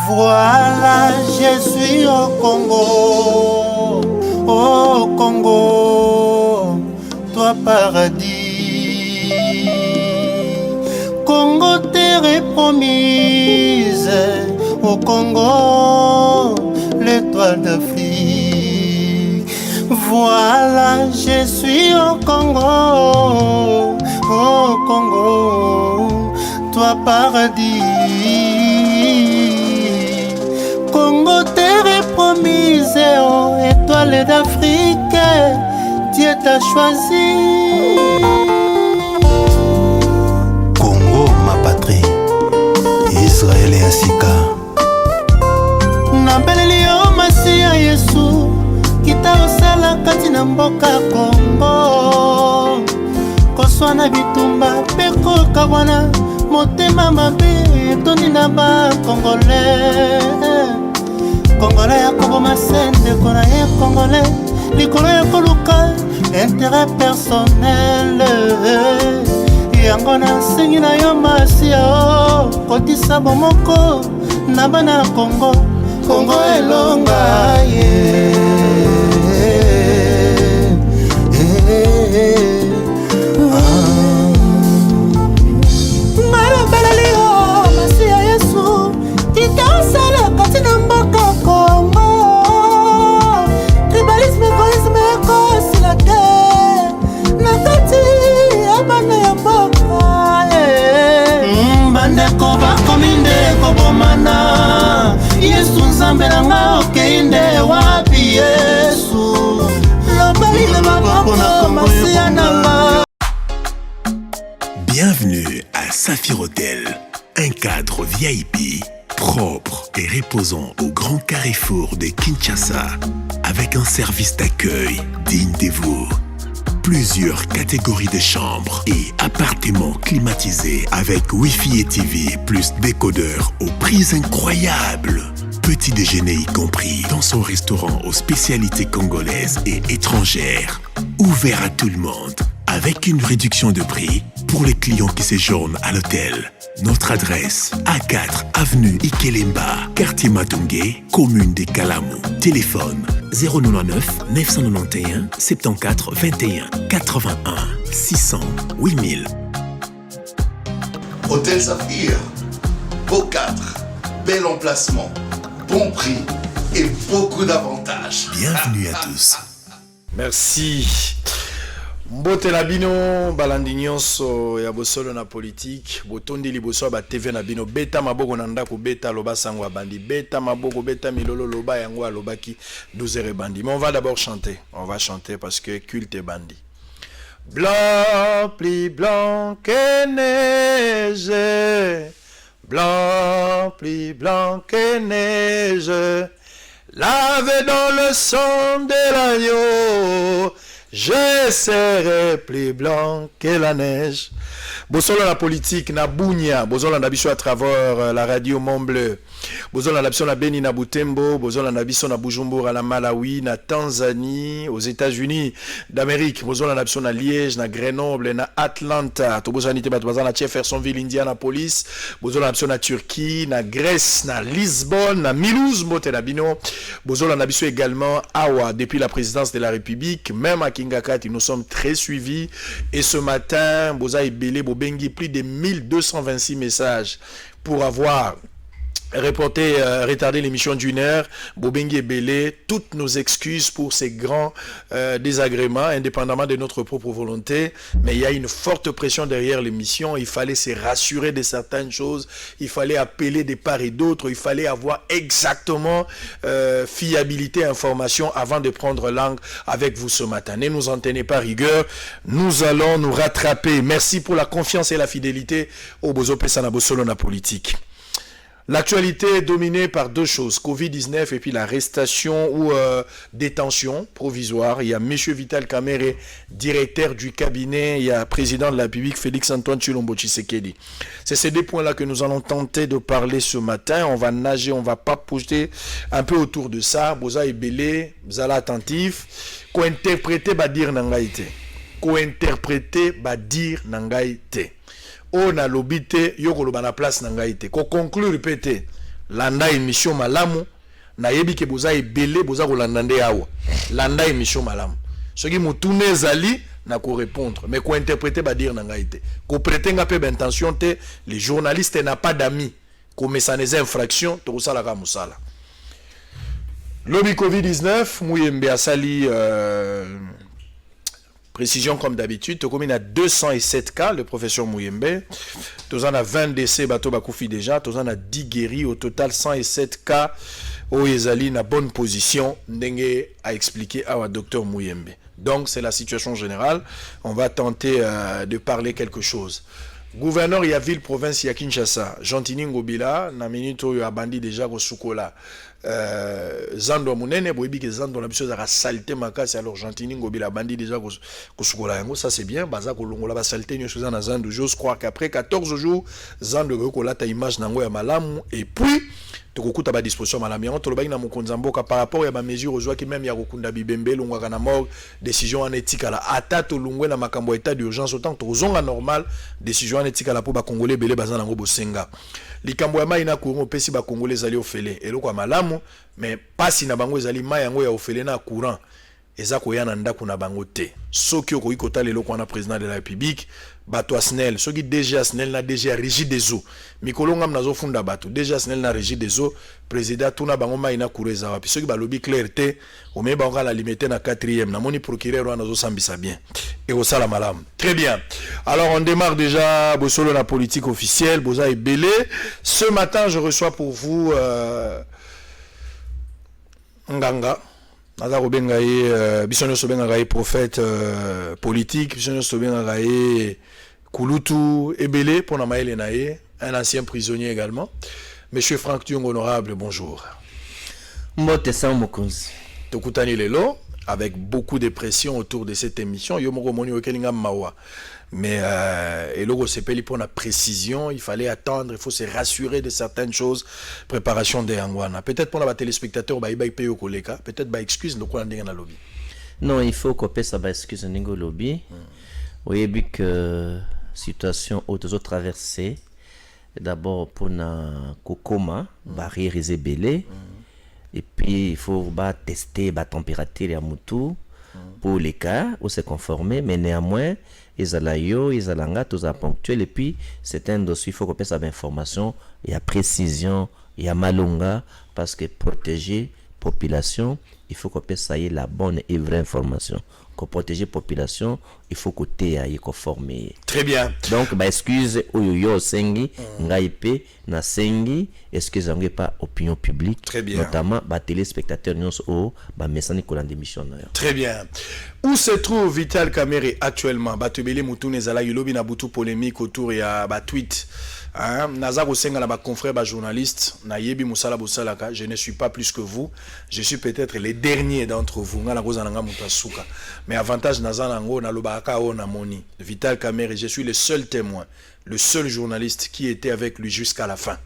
Voilà, je suis au Congo, toi paradis. Congo, terre promise, au Congo, l'étoile d'Afrique. Voilà, je suis au Congo, toi paradis. Congo, terre promise, oh, étoile d'Afrique, Dieu t'a choisi. Congo, ma patrie, Israël et Asika. Nambeleli yo Masia Yesu, kita osala kati na mboka Congo. Koswana bitumba peko kabwana, motema mabe toni na ba Congolais. Congolais ya koboma sende kona ye Congolais, likolo ya koluka intérêt personnel. Yango na sengi na yo Masia, kotisa bomoko na bana Congo. Congo elonga Marabeleli yo Masia Yesu, itaosala kati na mboka Congo. Tribalisme, egoisme, ekosila te na kati ya bana ya mboka. Bandeko bakomi ndeko bomana, Yesu nzambe nanga okeinde wapi Yesu. Lobalile maboko Masia nanga. Bienvenue à Saphir Hotel, un cadre VIP, propre et reposant au grand carrefour de Kinshasa, avec un service d'accueil digne de vous. Plusieurs catégories de chambres et appartements climatisés avec Wi-Fi et TV plus décodeur aux prix incroyables. Petit déjeuner y compris dans son restaurant aux spécialités congolaises et étrangères. Ouvert à tout le monde avec une réduction de prix pour les clients qui séjournent à l'hôtel. Notre adresse, A4 avenue Ikelemba, quartier Matungé, commune de Kalamou. Téléphone 099 991 74 21 81 600 8000. Hôtel Saphir, beau cadre, bel emplacement, bon prix et beaucoup d'avantages. Bienvenue à tous. Merci. Mbote na bino balandi nyonso ya bosolo na politique, botondi liboso ba TV na bino, beta maboko na ndako, beta loba sango abandi, beta maboko, beta milolo loba yango alobaki 12h bandi. Mais on va d'abord chanter. On va chanter parce que culte est bandi. Blanc, plus blanc que neige, blanc, plus blanc que neige, lavé dans le sang de l'agneau, je serai plus blanc que la neige. Bosolo la politique na Bunia, bosolo na biso à travers la radio Mont-Bleu. Bosolo na biso na Beni na Butembo, bosolo na biso na Bujumbura na Malawi, na Tanzanie, aux États-Unis d'Amérique, bosolo na biso na Liège, na Grenoble, na Atlanta, to bosolo nité bato na Jeffersonville, Indianapolis, bosolo na biso na Turquie, na Grèce, na Lisbonne, na Mulhouse, mbote na bino. Bosolo na biso également Awa depuis la présidence de la République, même à Kingakati, nous sommes très suivis et ce matin, boza ibele bobengi plus de 1226 messages pour avoir retardé l'émission d'une heure. Bobengi et Belé, toutes nos excuses pour ces grands désagréments, indépendamment de notre propre volonté. Mais il y a une forte pression derrière l'émission. Il fallait se rassurer de certaines choses. Il fallait appeler de part et d'autre. Il fallait avoir exactement fiabilité, information avant de prendre langue avec vous ce matin. Ne nous en tenez pas rigueur. Nous allons nous rattraper. Merci pour la confiance et la fidélité au Bozo Pesana Bosolo na politique. L'actualité est dominée par deux choses, Covid-19 et puis l'arrestation ou détention provisoire. Il y a M. Vital Kamerhe, directeur du cabinet, il y a président de la République, Félix-Antoine Tshilombo Tshisekedi. C'est ces deux points-là que nous allons tenter de parler ce matin. On va nager, on va papoter un peu autour de ça. Boza et Belé, Bzala attentif. Co-interpréter, badir nangaïte. Co-interpréter, badir nangaïte. On a l'obité, yoko loba na place nangaïte. Ko conclure pété. landa émission malamu na yebi ke boza ebele boza kolanda nde awa landa émission malamu soki mutune ezali na ko répondre mais ko interpréter ba dire na ngai te ko prêter nga pe intention te les journalistes n'a pas d'amis ko mesa des infractions to sala ka musala lobby Covid-19 Muyembe asali précision comme d'habitude, tu as 207 cas, le professeur Muyembe. Tu en as 20 décès, bateau bakoufi déjà. Tu en as 10 guéris. Au total, 107 cas. Oyezali na bonne position. Ndenge a expliqué à docteur Muyembe. Donc, c'est la situation générale. On va tenter de parler quelque chose. Gouverneur ya ville province ya Kinshasa, Jantini Ngobila, na minute oyo abandi déjà ko sukola. Zando munene boyebi ke zando na biso za saleté makasi alors Jantini Ngobila bandi déjà ko sukola yango, ça c'est bien, baza ko longola ba saleté nyo choza na zando. J'ose croire qu'après 14 jours zando ko lata image nango ya malamu et puis tokokuta ba disposition malamu yango tolobaki na mokonza mboka par rapport ya ba mesure ozwa ki même ya kokunda bibembe longwa na mort décision en éthique la ata to longwe na makambo état d'urgence autant tozonga normal décision en éthique la po ba congolais belé bazana ngo bosenga likambo ya mai na courant pesi ba congolais zali ofele eloko malamu mais pasi na bango ezali mai yango ya ofele na courant eza koyana ndako na bango te soki okoki kotala eloko wana président de la république bato SNEL soki DG SNEL na DG Régie des eaux mikolo ngam nazo funda bato DG SNEL na Régie des eaux président tuna bango mai na kureza wapi soki balobi clarté o me bango la limiter na 4e na moni procureur wana zo sambisa bien et au sala malam très bien. Alors on démarre déjà bosolo la politique officielle boza ebele. Ce matin je reçois pour vous Nganga naza ko benga bisono so benga prophète politique bisono so benga Kulutu ebele pour na maele nae un ancien prisonnier également. Monsieur Franck Diong honorable, bonjour. Mbote sa mokonzi. Tokutani lelo avec beaucoup de pression autour de cette émission yo moko moni okelinga mawa. Mais eloko sepeli pour la précision, il fallait attendre, il faut se rassurer de certaines choses. Préparation de Angwana. Peut-être pour la téléspectateur ba iba payo koleka, peut-être ba excuse ndoko ndinga na lobby. Non, il faut qu'on pèse ba excuse ndingo lobby. Oyebi que situation autres traversées d'abord pour na kokoma barrière ezebele et puis il faut tester la température ya mutu pour les cas où se conformer mais néanmoins ezalayo ezalanga tous à ponctuel et puis c'est un dossier il faut qu'on pèse information et à précision et à malonga parce que protéger population il faut qu'on pèse ça y la bonne et vraie information. Pour protéger la population, il faut que tu aies conformé. Très bien. Donc, excuse, oyoyo sengi, ngaipe, na sengi, excuse, on pas opinion publique. Très bien. Notamment, téléspectateurs, nous, message qu'on a démission. Très bien. Où se trouve Vital Kamerhe actuellement? Batubele Moutoune Zala, Yulobi Nabutu polémique autour de la tweet. Nazar Osenga, la confrère, journaliste, Nayebi Moussala Boussalaka, je ne suis pas plus que vous. Je suis peut-être les derniers d'entre vous. Mais avantage Nazanango, Nalobaka, Namoni. Vital Kamerhe, je suis le seul témoin, le seul journaliste qui était avec lui jusqu'à la fin.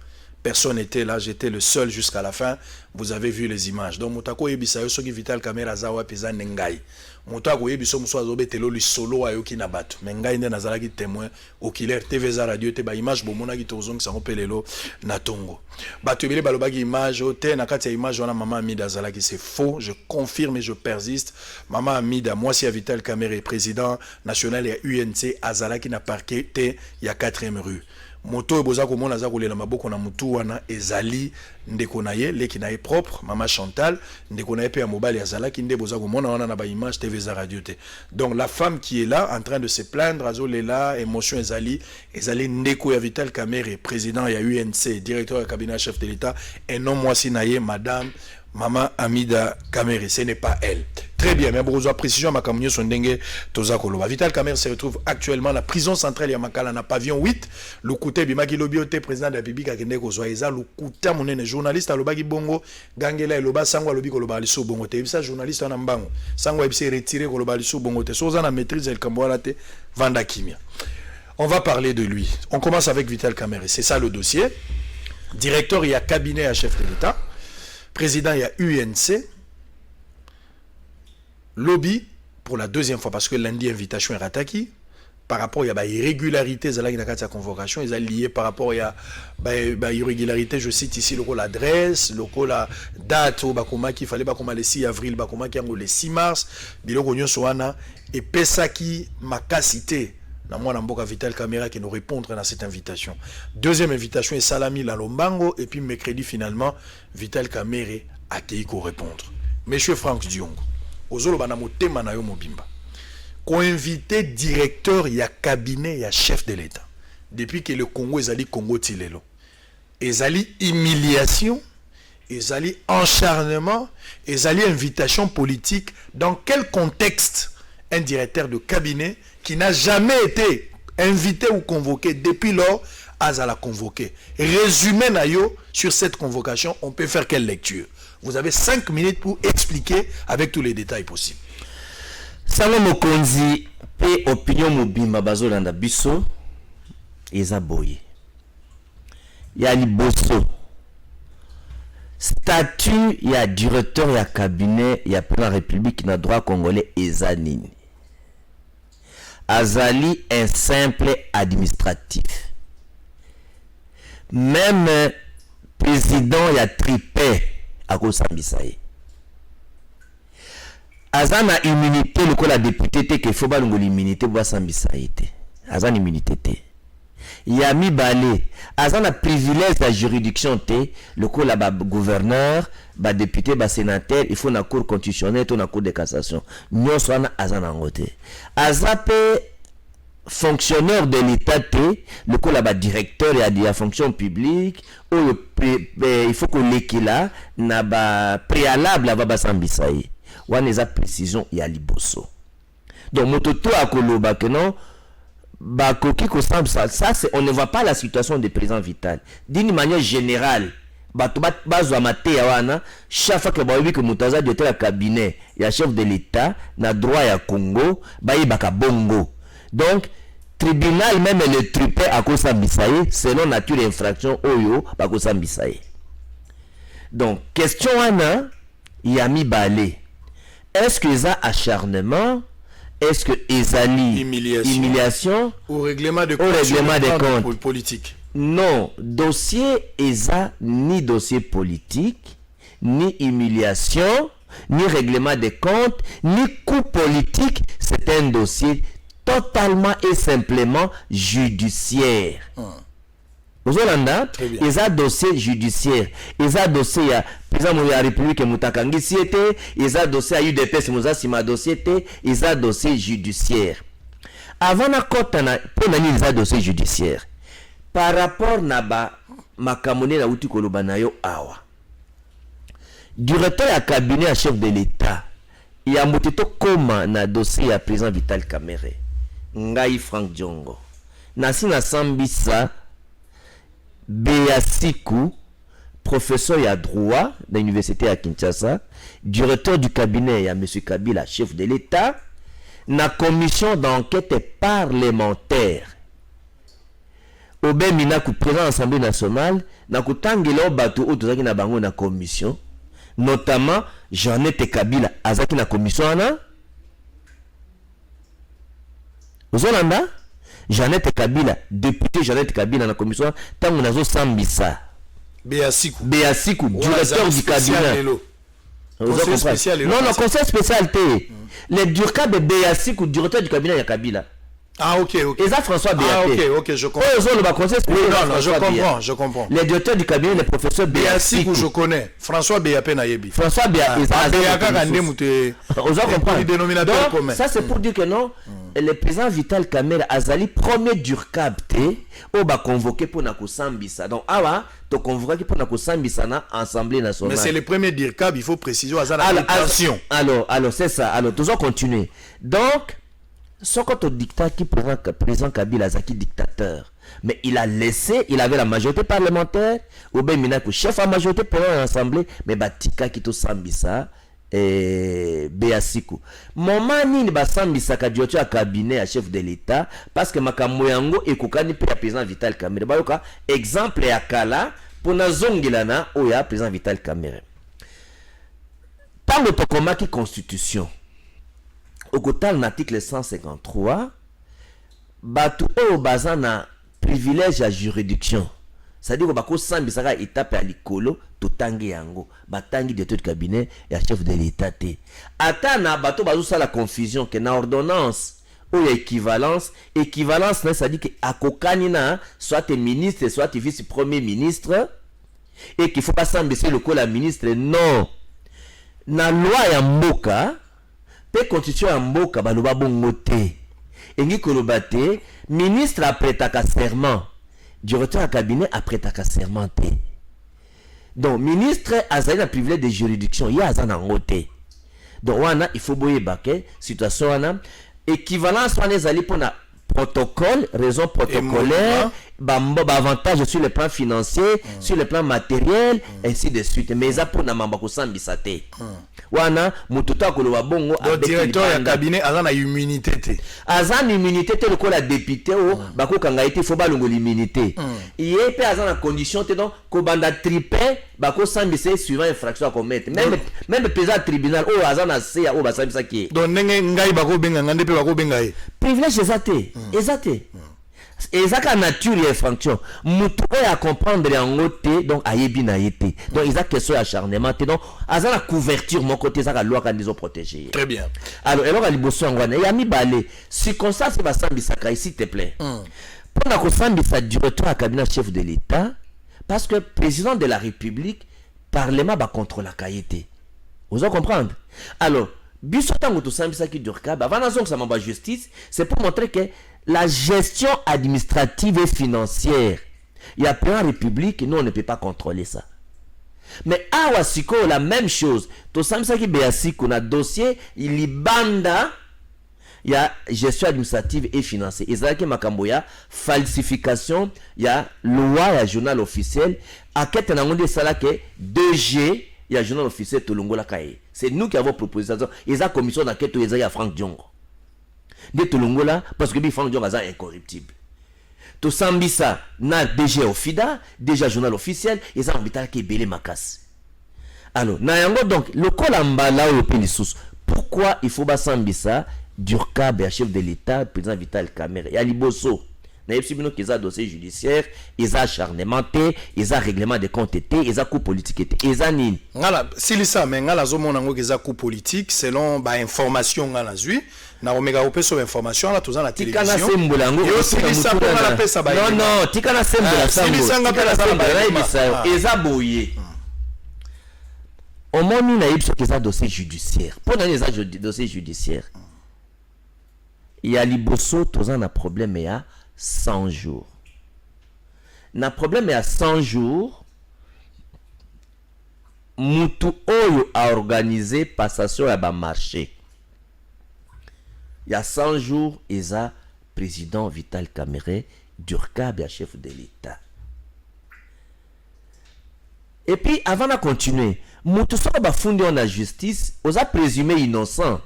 Personne n'était là, j'étais le seul jusqu'à la fin. Vous avez vu les images. Donc, Moutako Yebisayo, Soki Vital Kamerhe Zawa Peza Nengai. Moutako Yebiso Mousso Betelo, lui solo à Yoki Nabat. Mengai Nazalaki témoin, Okiler, TVza Radio, Teba Image, Bomonagi Tozong, Sanopelelo, Natongo. Batubele Balobagi Image, Ote, Nakatia Image, on a Maman Amida Zalaki, c'est faux, je confirme et je persiste. Maman Amida, moi, si Vital Kamerhe, président national et UNC, Azalaki n'a parqué, il y a 4e rue. Moto eboza ko mona za ko lela maboko na mutu wana ezali ndeko na ye leki na ye propre mama Chantal ndeko na ye pe ya mobali azalaki nde boza ko mona wana na ba image TVza Radio te. Donc la femme qui est là en train de se plaindre azolela émotion ezali ndeko ya Vital Kamerhe président ya UNC directeur du cabinet chef de l'État et non moi si na ye madame Maman Amida Kamerhe, ce n'est pas elle. Très bien, mais pour précision, ma caméra son dengue toza koloba. Vital Kamerhe se retrouve actuellement à la prison centrale Yamakala na pavillon 8. Le côté bimaki lobiote président de la République a kende ko zoiza le kuta monene journaliste alobaki bongo gangela eloba sangwa lobi koloba liso bongo te. Bisa journaliste na mbango. Sangwa ebise retiré koloba liso bongo te. Soza na maîtrise el kamboala te vanda kimia. On va parler de lui. On commence avec Vital Kamerhe. C'est ça le dossier. Directeur il y a cabinet à chef de l'État. Président il y a UNC. Lobby pour la deuxième fois parce que lundi invitation est rataki par rapport à irrégularité de la convocation, ils sont liés par rapport à irrégularité, je cite ici le rôle l'adresse, le rôle la date qu'il fallait le 6 avril, le 6 mars, et pesa qui m'a cité na mwana mboka Vital Kamerhe qui nous répondre à cette invitation. Deuxième invitation est Salami la Lombango, et puis mercredi finalement Vital Kamerhe a qui répondre. Monsieur Franck Diongo, ozolo bana motema na yo mobimba. Co-invité directeur, il y a cabinet, il y a chef de l'État. Depuis que le Congo est allé Congo Tilelo. Ils allé humiliation, ils allé encharnement, ils allé invitation politique. Dans quel contexte un directeur de cabinet qui n'a jamais été invité ou convoqué depuis lors a la convoqué? Résumé nayo sur cette convocation, on peut faire quelle lecture? Vous avez 5 minutes pour expliquer avec tous les détails possibles. Sango mokonzi pe opinion mobimba bazolanda biso eza boye. Ya liboso statut ya directeur ya cabinet ya président de la République na droit congolais eza nini? Azali un simple administratif. Même président ya tripé akosambisa ye. Azana immunité le la député te que faut ba longo l'immunité pour sambisa été. Azana immunité te. Yami balé. Azana privilège la juridiction te le la ba gouverneur, ba député, ba sénateur, il faut na cour constitutionnelle, to na cour de cassation. Nyon soana azana ngote. Azape fonctionnaire de l'État te le la ba directeur et de la fonction publique ou il faut que l'équila na ba préalable va ba sambisa ye. Waneza précision ya liboso. Donc mototo akoloba que non ba koki ko ça c'est on ne voit pas la situation de président Vital. D'une manière générale, bazwa mate ya wana chaque fois que ba wi que mutaza de la cabinet ya chef de l'État na droit ya Congo ba yibaka bongo. Donc tribunal même le tripé à kosambisaye selon nature infraction oyo ba kosambisaye. Donc question wana yami balé. Est-ce que ça acharnement? Est-ce que ezali humiliation au règlement de compte politique? Non, dossier eza ni dossier politique, ni humiliation, ni règlement de compte, ni coup politique. C'est un dossier totalement et simplement judiciaire. Ozolanda, ils ont dossier judiciaire, ils ont dossier ya président de la République mutakangisi été, ils ont dossier à UDPS muza sima dossier té, ils ont dossier judiciaire. Avant na kota na pour nani ils ont dossier judiciaire. Par rapport na ba makamone na uti koloba na yo awa. Directeur ya cabinet à chef de l'État, il y a moteto koma na dossier ya président Vital Kamerhe. Ngai Franck Diongo. Nasi na sambisa Béasikou, professeur ya droit de l'université à Kinshasa, directeur du cabinet ya M. Kabila, chef de l'État, na commission d'enquête parlementaire. Obe Minaku, président de l'Assemblée nationale, na kutangela bato otozaki na bango na commission, notamment Jeannette Kabila, azaki na commission ana. Ozolanda? Jeannette Kabila, député Jeannette Kabila dans la commission, tant que nous Sambisa. Béasikou, directeur du cabinet. Conseil spécial. Non, conseil spécial. Le directeur de Béasikou, directeur du cabinet de Kabila. Ah, ok. Et ça, François Béaté. Ah, ok, je comprends. Non, je comprends. Le directeur du cabinet, le professeur Béasikou, je connais. François Béaté Nayebi. François Béaté. Donc, ça, c'est pour dire que non, le président Vital Kamerhe Azali, premier durcab, on va convoquer pour na Sambisa. Donc, awa, tu convoqué pour na Sambisa na Assemblée nationale. Mais c'est le premier durcab, il faut préciser à la attention. Alors, c'est ça. Alors, toujours continuer. Donc, ce qu'on dictat qui président Kabila Zaki dictateur, mais il a laissé, il avait la majorité parlementaire, ou bien Minaku chef à majorité pour l'Assemblée, mais Batika qui to Sambisa et Béasikou. Moment ni ba Sambisa ka diotu à cabinet à chef de l'État parce que makambo yango ekokani pe président Vital Kamerhe. Bayoka exemple ya kala pour na zongilana oya président Vital Kamerhe. Par le tokomaki constitution. Au total, l'article 153, bato oyo baza na privilège à juridiction. C'est-à-dire que bako sambi saka étape à likolo totangi yango batangi de tout cabinet et chef de l'état té. Ata na bato bazo sa la confusion que na ordonnance ou équivalence ça dit que akokani na soit ministre soit vice premier ministre et qu'il faut pas s'embêter le col la ministre non. Na loi ya mboka pe constitution ya mboka baloba bongo te. Engi koloba te ministre après ta serment. Directeur à cabinet après ta sermenté. Donc, ministre a un privilège de juridiction. Il y a un angoté. Donc, il faut boyer baquet, situation, équivalence, on est allé pour un protocole, raison protocolaire, avantage sur le plan financier, sur le plan matériel, ainsi de suite. Mais ça pour na mambako sambisate. Wana mututa koloba bongo le directeur ya cabinet azan na immunité te. Azan immunité te lokola député o bako kanga ite faut balongo l'immunité. Yé pe azan na condition te donc ko banda tripé bako sambise suivant infraction à commettre. Même président tribunal o azan na se ya o ba sambisa ki. Donc ndenge ngai bako benga ngande pe bako benga ye. Privilège ezate. Ezate. Et ça la nature et fonction mutu à comprendre en côté donc ayebi na yete donc ils a question acharnement donc azala couverture mon côté ça la loi quand ils ont protégé. Très bien. Alors liboso ngwana ya mi balé circonstance va sambisa kai s'il te plaît pour na ko sambisa directeur à cabinet chef de l'état parce que président de la République parlement va contrôler la caïté vous en comprendre alors biso tango to sambisa ki durka ba vana zonk ça mamba justice c'est pour montrer que la gestion administrative et financière, il y a plein de républiques, nous on ne peut pas contrôler ça. Mais à Wasiko, la même chose. Tout ça, qui béassi qu'on a dossier, il y banda, il y a gestion administrative et financière. Et ça qui makamboya, falsification, il y a loi, il y a journal officiel. À quel temps on dit ça que 2G, il y a journal officiel tout le kaye. C'est nous qui avons proposé ça. Et ça commission d'enquête, il y a Franck Diongo. De Tolongola parce que Bifang Diong est incorruptible. To Sambisa na déjà au FIDA, déjà journal officiel, et ça en qui belé makas. Alors, na yango donc le kolambala au pelisous. Pourquoi il faut ba Sambisa Durka chef de l'état président Vital Kamerhe. Ya liboso. Na yebsibino ki za dossier judiciaire, ils a acharnement, ils a règlement de compte, ils a coup politique, ils a nini. Ngala silisa mais ngala zo monango ki za coup politique selon ba information ngala zui. Na omega opeso information là tous en la télévision. Tika na sembolango. Yo silisa pour la pesa ba. Non non, tika na sembola sango. Silisa ngapela na sembola eza boye. Au moins nous na yebso ki za dossier judiciaire. Pour na les dossier judiciaire. Il y a liboso tous en a problème ya 100 jours. Na problème ya 100 jours. Mutu oyo a organisé passation ya ba marché. Il y a 100 jours, il y a président Vital Kamerhe, Durka et chef de l'État. Et puis, avant de continuer, Moutoussoa va fonder en la justice, on a présumé innocent.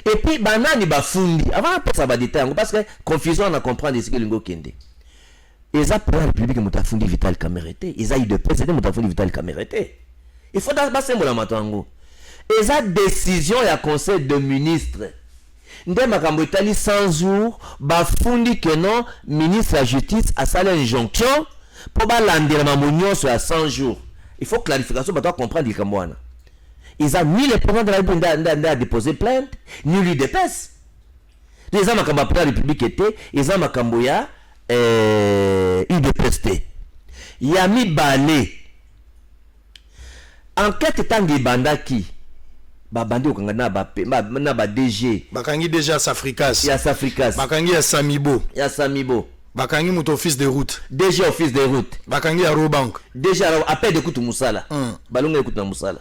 Et puis, banani va fonder. Avant de ça va détailler, parce que confusion, on a compris ce que l'on kende. Ils ont pris la République qui a fondé Vital Kamerhe. Ils ont eu de président qui a fondé Vital Kamerhe. Il faut d'abord se moula matango. Ils ont décision et un conseil de ministres. Ndé makambo itali 100 jours bafundi que non ministre de la justice a salé injonction pour balandira mamonyo sur 100 jours. Il faut clarification pour comprendre les kamwana. Ils ont mis le président de la République à déposer plainte, ni lui d'épaisse. Les gens makambo de la République était, ils ont makambo ya UDPS. Il y a mis balé. Enquête tangi bandaki. Babandi okanga na ba DG bakangi déjà Safricas ya Safricas bakangi ya Samibo bakangi moto office de route DG office de route bakangi ya Robank déjà appel de kutu musala balonga écoute na musala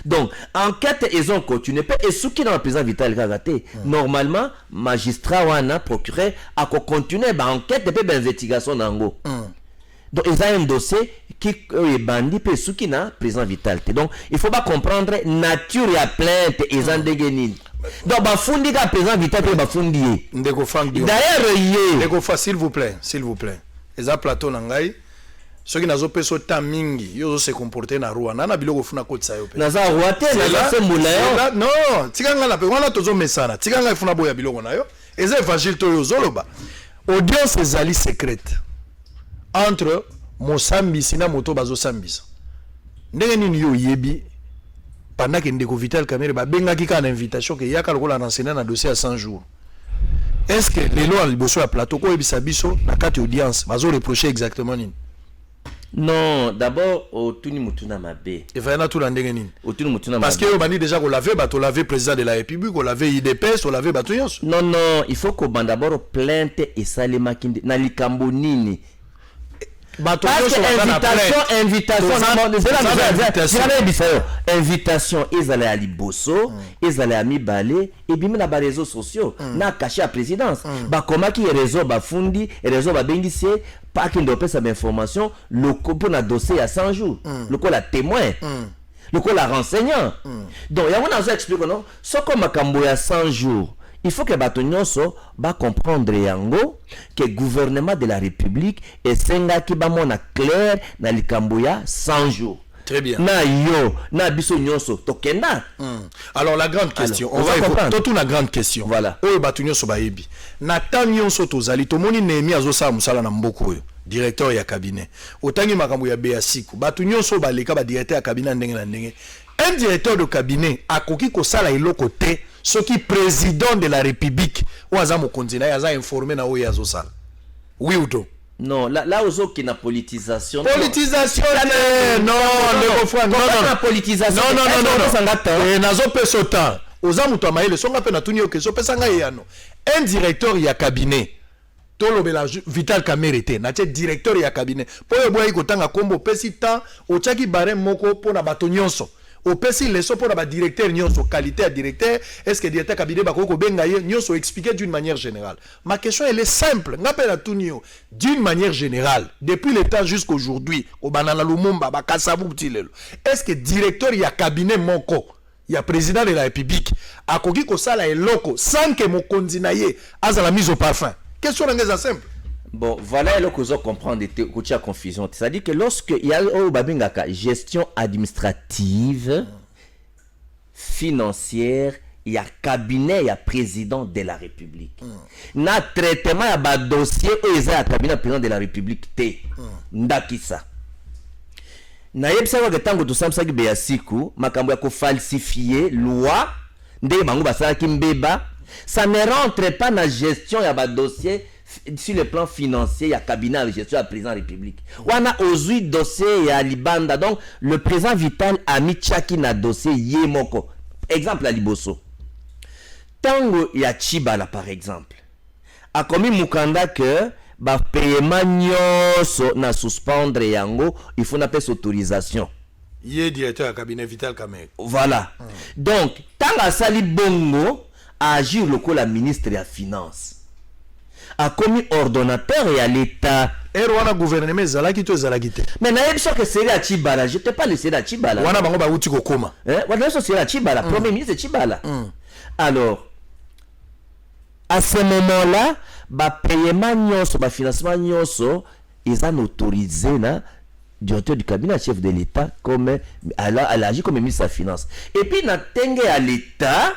donc enquête ils ont continué et ce qui dans le président Vital Kamerhe normalement magistrat wana procureur a continuer ba enquête et ba investigation nango donc ils ont un dossier qui est bandit pe suki na président Vital. Donc il faut pas comprendre nature ya plainte ils ont dégueni. Donc ba fundi ka président Vital pe ba fundi. Ndeko Frank Dion. D'ailleurs yé. Ndeko fa s'il vous plaît. Eza plateau na ngai. Soki nazo peso ta mingi yo se comporter na Rwanda na biloko funa kotsa yo pe. Na za Rwanda na sembola yo. Non, tikanga na pe wana tozo mesana. Tikanga ifuna boya biloko na yo. Et c'est évangile to zoloba. Audience ezali secrète entre Mosambisi na moto bazo sambisa. Ndenge nini yo yebi pendant que ndeko Vital Kamerhe ba benga ki kana invitation que yaka lokola renseigner na dossier à 100 jours. Est-ce que les lois liboso ya plateau ko yebisa biso na carte audience bazo reprocher exactement nini? Non, d'abord otuni mutuna mabe. Et va na tout la ndenge nini? Otuni mutuna parce que bani déjà ko laver bato laver président de la République, ko laver IDPS, ko laver bato yonso. Non non, il faut qu'on d'abord plainte et salema kinde na likambo nini. Bato Parce que invitation ezala ya liboso ezala ya mibale ebimi na ba réseaux sociaux na caché à présidence bakomaki réseau bafundi réseau babengisi pa kindo pesa ba information loko pour na dossier ya 100 jours loko la témoin loko la renseignant donc yango na zo explique non soko makambo ya 100 jours. Il faut que Batonyoso va comprendre yango que le gouvernement de la République est senga qui ba mona clair na likamboya 100 jours. Très bien. Na yo, na biso nyonso tokenda. Alors la grande question, on va évoquer toute la grande question. Voilà. Oyo Batonyoso ba yebi. Na tanyonso tozali tomoni Nehemi azosa musala na mboko oyo. Directeur ya cabinet. Otangi makambo ya Beasiku. Batonyoso ba leka ba directeur ya cabinet ndenge na ndenge. Un directeur de cabinet akoki ko sala eloko te. Ce qui président de la République ou aza mokonzi na aza informé na oyo azosala. Oui ou non? Non, là ozo qui na politisation. Politisation non, le frère non non politisation. Non. Et nazo peso temps. Oza muto amaile songa pe na tuni o keso pesa nga yano. Un directeur ya cabinet. Tolobela Vital Kamerhe te na tie directeur ya cabinet. Po yo boyi kotanga kombo pesi temps o chaki barem moko pona bato nyonso. Au pesi leso pour la directeur nyonso qualité à directeur est-ce que directeur cabinet bakoko benga ye nyonso expliquer d'une manière générale. Ma question elle est simple ngapela à tout nio d'une manière générale depuis le temps jusqu'aujourd'hui au banana lumumba bakasabu tilelo est-ce que directeur ya cabinet moko ya président de la République akoki ko sala eloko sans que mokonzi na ye azala mise au parfum. Question ngeza simple. Bon, voilà le que vous comprendre de confusion. C'est-à-dire que lorsque il y a une gestion administrative, financière, il y a cabinet, il y a président de la République. Na traitement, il y a dossier où il y a cabinet président de la République. Ndakisa. Na yebisa que tango to samsa ki Beasiku, makambo ya ko falsifier loi, ndenge bango basala ki mbeba, ça ne rentre pas dans la gestion ya ba dossier sur le plan financier, il y a cabinet de gestion à président de la République. On a aussi dossier, il y a Libanda. Donc, le président Vital a mis Tchaki na dossier Yemoko. Exemple à Liboso. Tango il y a Chibala, par exemple. A commis Mukanda que ba paiement nyoso na suspendre yango, il faut n'appeler autorisation. Il est directeur du cabinet Vital Kamerhe. Voilà. Donc, tango sali bongo a agir le coup la ministre de la Finance. A commis ordonnateur et à l'État. Et Rwanda gouvernement zalaki to zalaki te. Mais naïb sûr que c'est à Chibala, je te parle c'est à Chibala. Rwanda bango ba uti ko koma. Rwanda c'est à Chibala, premier ministre Chibala. Alors à ce moment-là, ba paiement nyonso, ba financement nyonso, ils ont autorisé na directeur du cabinet chef de l'État comme elle agit comme ministre de la Finance. Et puis na tenge à l'État,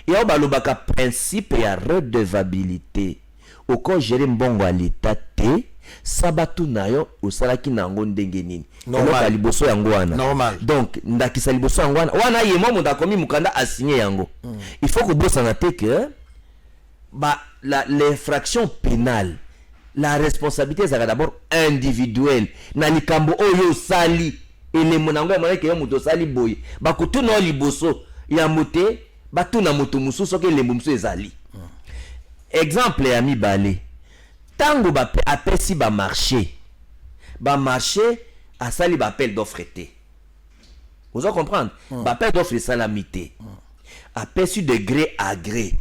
il y a un principe et redevabilité. Au cas gérer mbongo à l'état té sabatu nayo osalaki nango ndenge nini normal liboso yango wana normal donc ndakisa liboso yango wana yemo monda komi mukanda a signé yango il faut que bossa na te que ba l'infraction pénale la responsabilité c'est d'abord individuelle na likambo oyo sali ele monango ya mwana ke yo muto sali boye ba kutuna liboso ya moté ba tuna moto mususu ke lembo musu ezali. Exemple ya mibale tango ba apesi ba marché asali ba appel d'offre te vous allez comprendre ba appel d'offre salamité apesi de gré à gré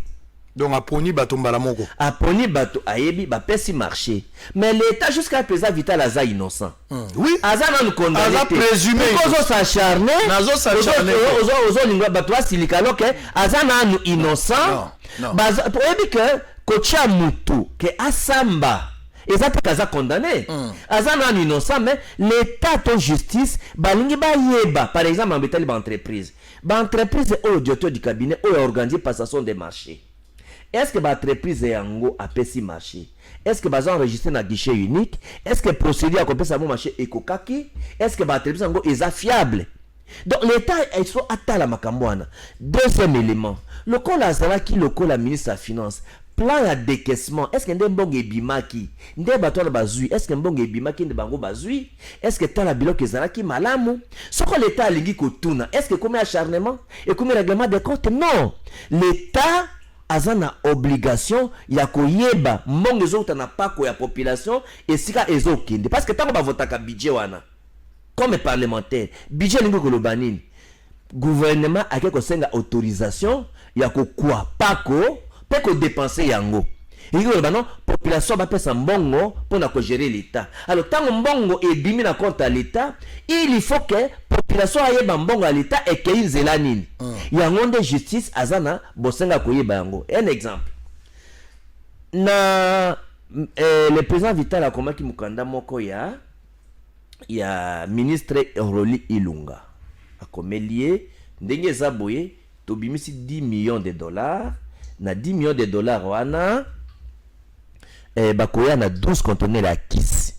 donc aponi bato mbala moko aponi bato ayebi ba pesi marché mais l'état jusqu'à présent Vital aza innocent oui azana nous condamné aza présumé ozo s'acharner ozo lingwa bato asilika alors que azana nous innocent baza oyebi que kocha mutu ke asamba ezate kaza condamné azana nous innocent mais l'état to justice balingi ba yeba par exemple en entreprise ba entreprise au directeur du cabinet au organiser passation des marchés est-ce que l'entreprise yango a pesi marché? Est-ce que baza enregistré na guichet unique? Est-ce que procédure à compter ça marché ekokaki? Est-ce que l'entreprise yango est fiable? Donc l'État il faut atala makamboana. Deuxième élément, le col azalaki le col la ministre de la finance. Plan ya décaissement, est-ce que ndembonge ebimaki? Nde bato la bazui, est-ce que mbonge ebimaki nde bango bazui? Est-ce que tala biloko ezalaki malamu? Soko l'État alingi kotuna, est-ce que comme acharnement et comme règlement des comptes? Non. L'État a na obligation ya koyeba mbonge ezokota na pako ya population esika ezokende parce que tango bavotaka budget wana comme parlementaire, budget lingi koloba nini? Gouvernement a kosenga autorisation ya kokwa pako pour dépenser yango. Et non, population va pesa mbongo pour na gérer l'État. Alors tant mbongo est bimi na compte à l'État, il faut que population aille mbongo à l'État et qu'il zela nini. Yango de justice azana bosenga koyeba yango. Un exemple. Na le président Vital Akomaki Mukanda moko ya ministre Roli Ilunga. Akomelie ndenge za boye to bimisi 10 millions de dollars. Na 10 millions de dollars wana bakoya na 12 conteneurs à kisi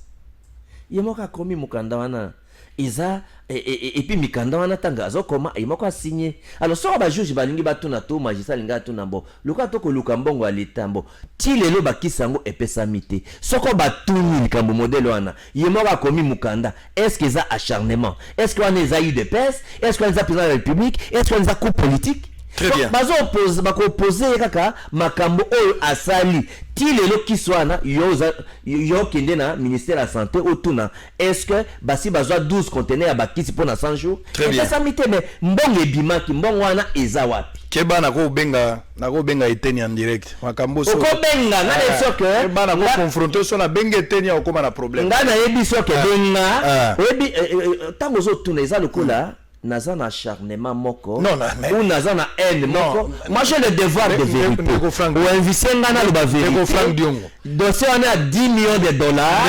yemoka komi mukanda wana iza et puis mikanda wana tanga azokoma yemoka signé. Alors so ba juge balingi batuna to magistrat linga tuna mbo luka to ko luka mbongo alitambo ti lelo bakisango epesa mité soko batuni likambo modèle wana yemoka komi mukanda. Est-ce que ça acharnement? Est-ce qu'on a eu de pèse? Est-ce qu'on a président de la République? Est-ce qu'on a coup politique? Très bien. Bako opposer kaka makambo oyo asali ti lelo kiswana yo kende na ministère de la santé otuna. Est-ce que basi bazwa 12 conteneurs ya bakisi pour na 100 jours? Très bien. Ça mité mais mbongo ebimaki mbongo wana eza wapi? Keba na ko benga eteni en direct. Makambo so. Ko benga na le soke. Keba na ko confronter so na benga eteni ya okoma na problème. Ngana yebi soke benga. Yebi tango zo tuna eza lokola naza na acharnement moko non, mais... ou naza na haine moko. Moi j'ai le devoir de vérité ou investir ngana le vérité. Dossier on est à 10 millions de dollars.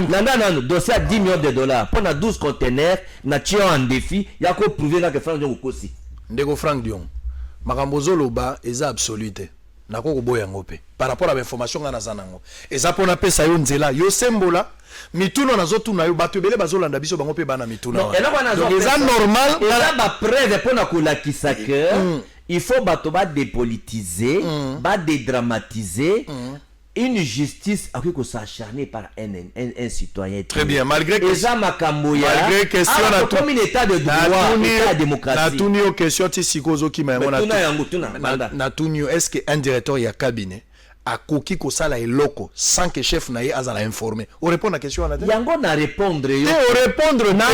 Non, dossier à 10 millions de dollars pour na 12 conteneurs na tio en défi ya ko prouver que Frank Dion kosi ndeko Frank Dion makambo zoloba eza absoluté nako ko boya ngope par rapport à l'information ngana zanango eza pona pesa yo nzela yo sembola mituno nazotuna yo bato ebele bazolanda biso bango pe bana mituna donc eza normal eza ba preuve pona kolakisa que il faut bato ba dépolitiser ba dédramatiser une justice a que s'acharner par un citoyen. Très bien, malgré question comme un état de droit, état démocratique. Na tunio question ti sikozo ki ma na tunio est-ce que un directeur ya cabinet a koki ko sala eloko sans que chef na ye azala informé. On répond à question na yango na répondre yo. On répondre na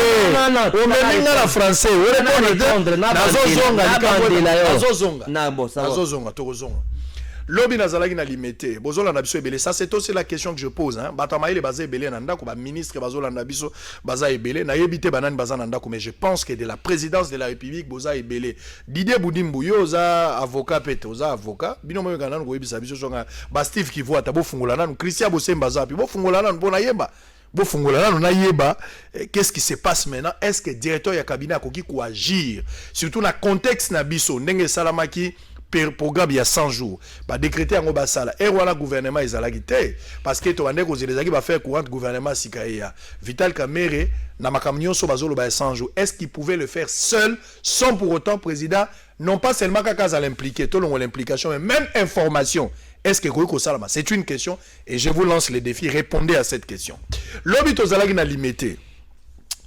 on meninga na français. On répondre na bazozonga na bo ça. Bazozonga tokozonga. Lobi nazalaki na limité bozola na biso ebele. Ça c'est aussi la question que je pose hein. Batama ile baza ebele na ndako ba ministre bazola na biso baza ebele na yebite banani baza na ndako mais je pense que de la présidence de la République boza ebele. Didier Boudimbu yo za avocat pete oza avocat bino moyo kana ngo yebisa biso songa ba Steve Kivu ata bo fungola nanu Christian Bosemba zapi bo fungola nanu bona yeba bo fungola nanu na yeba qu'est-ce qui se passe maintenant? Est-ce que directeur ya cabinet akoki ko agir surtout na contexte na biso ndenge salamaki programme il y a 100 jours ba décréter en obasala et voilà gouvernement ezalaki te parce que to bande ko zelezaki ba faire courant gouvernement sikaia Vital Kamerhe na makamnyo so bazolo ba 100 jours. Est-ce qu'il pouvait le faire seul sans pour autant président non pas seulement kaka za l'impliquer tout l'implication mais même information? Est-ce que Koiko Salama? C'est une question et je vous lance le défi, répondez à cette question. L'obito zalaki na limité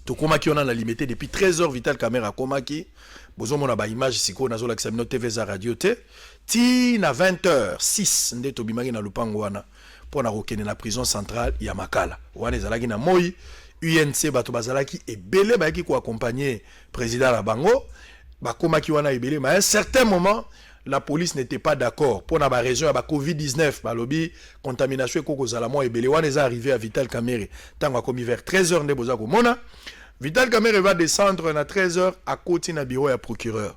to komaki on a limité depuis 13h Vital Kamerhe komaki bozomona ba image siko nazola kisamino TV za radio te ti na 20h06 nde to bimaki na lupango wana pona kokene na prison centrale ya Makala wana ezalaki na moi UNC bato bazalaki ebele bayaki ko accompagner président la bango bakomaki wana ebele mais à un certain moment la police n'était pas d'accord pour na ba raison ya ba Covid-19 ba lobby contamination ko kozala mo ebele wana est arrivé à Vital Kamerhe tango komi vers 13h nde bozako mona Vital Kamerhe va descendre à 13h à côté na bureau ya procureur.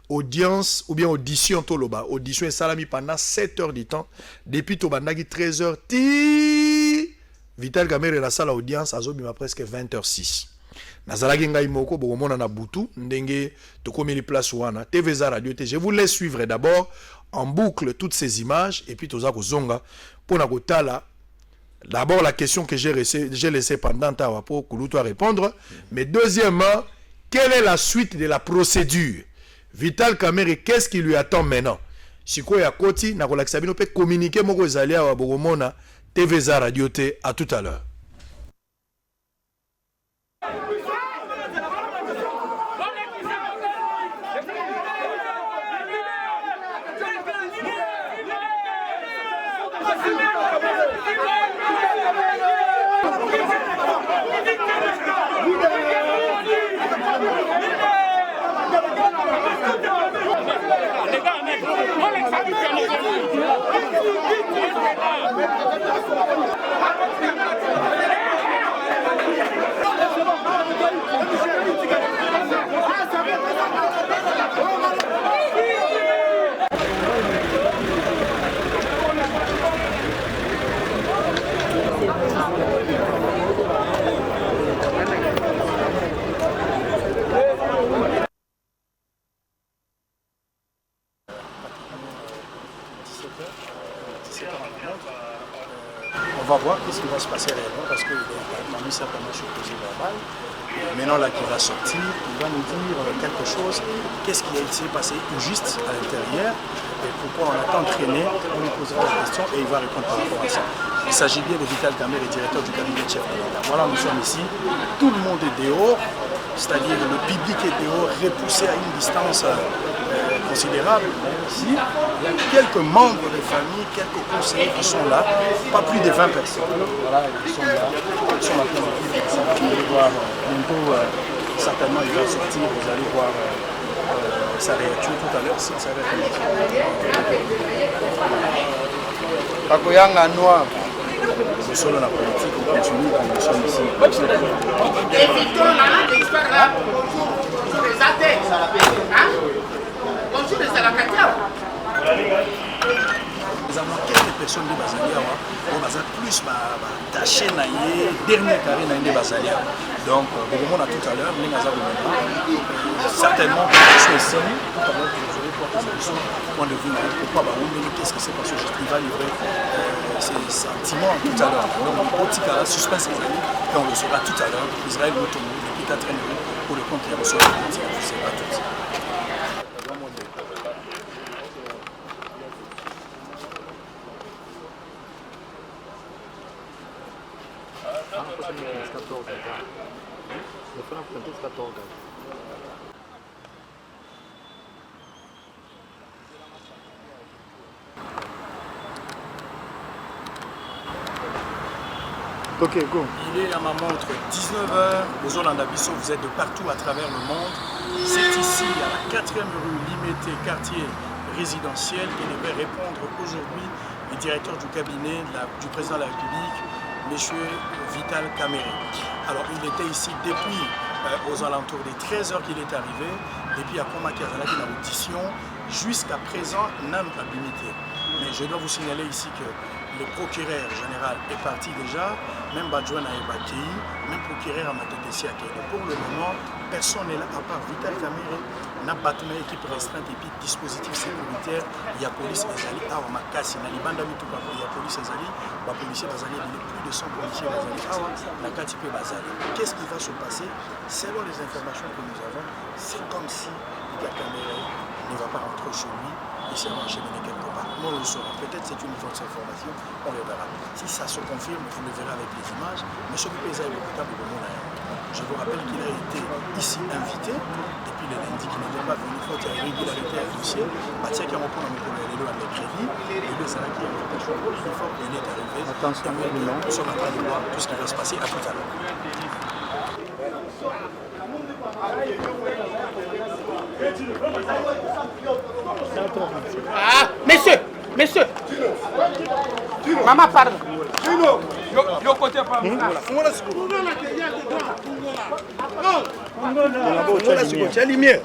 Audience ou bien audition toloba. Audition et salami pendant 7 heures du temps. Depuis tobandaki 13h ti Vital Kamerhe la salle audience azobima presque 20h06. Nazalaki ngai moko bokomona na butu ndenge tokomeli place wana TV za radio te. Je vous laisse suivre d'abord en boucle toutes ces images et puis toza kozonga pour na kotala. D'abord la question que j'ai laissé pendant ta pour Kouloutou à répondre, mais deuxièmement, quelle est la suite de la procédure? Vital Kamerhe, qu'est-ce qui lui attend maintenant? Siko ya koti na kolakisa bino peut communiquer moko ezali awa bokomona TVza Radio T. À tout à l'heure. On va voir ce qui va se passer réellement parce qu'il m'a mis certainement sur le posé verbal. Maintenant là qui va sortir, il va nous dire quelque chose. Qu'est-ce qui a été passé juste à l'intérieur et pourquoi on a tant traîné. On lui posera la question et il va répondre par rapport à ça. Il s'agit bien de Vital Kamerhe, directeur du cabinet de chef de l'État. Voilà, nous sommes ici. Tout le monde est dehors, c'est-à-dire le public est dehors, repoussé à une distance considérable. Ici, il y a quelques membres de famille, quelques conseillers qui sont là, pas plus de 20 personnes. Voilà, ils sont là. Ils sont là pour nous. Vous allez voir bientôt, certainement il va sortir, vous allez voir sa réaction tout à l'heure, si ça va être Pakoyanga noir. C'est solo la politique, on continue quand nous sommes ici. Évitons l'histoire là. Bonjour les athées. Bonjour les alacatiens. Nous avons quelques personnes de Bazalia, on a plus taché na dernier carré na de Bazalia. Donc, on a tout à l'heure, certainement, je suis ici, tout à l'heure, vous allez voir point de vue, pourquoi qu'est-ce qui s'est passé, il va livrer ses sentiments tout à l'heure. Donc, au Tikala, suspense Israël, et on le saura tout à l'heure. Israël nous tombe depuis 4 ans pour le compte qui a reçu le je ne sais pas tout ça. Ok, go. Il est à ma montre 19h, aux Hollanda Bissot, vous êtes de partout à travers le monde. C'est ici, à la 4e rue Limité, quartier résidentiel, qui devait répondre aujourd'hui le directeur du cabinet du président de la République, M. Vital Kamerhe. Alors, il était ici depuis aux alentours des 13h qu'il est arrivé, depuis à Komaki Azalaki dans l'audition, jusqu'à présent, n'a pas limité. Mais je dois vous signaler ici que le procureur général est parti déjà, même Badjouan a évacué, même procureur a Matétessi à Kédo. Pour le moment, personne n'est là à part Vital Kamerhe, n'a pas une équipe restreinte et puis dispositif sécuritaire. Il y a police Ezali, à Makassi, il y a police Ezali, les policiers Bazali, il y a plus de 100 policiers Bazali, à Nakatipe Bazali. Qu'est-ce qui va se passer? Selon les informations que nous avons, c'est comme si Vital Kamerhe ne va pas rentrer chez lui. Il s'est enchaîné quelque part. Nous on le saurons. Peut-être c'est une fausse information, on le verra. Si ça se confirme, vous le verrez avec les images. M. Pépéza est beaucoup de monde. Je vous rappelle qu'il a été ici invité depuis le lundi, qu'il n'était pas venu faute à régularité à dossier. Mathia qui a repris dans le vélo à mercredi. Et le Sarah qui a été chaud. Il faut qu'il est arrivé. Attention, nous sommes en train de voir tout ce qui va se passer. À tout à l'heure. Ah, messieurs, messieurs. Maman, pardon. Yo côté pas. Tu as lumière.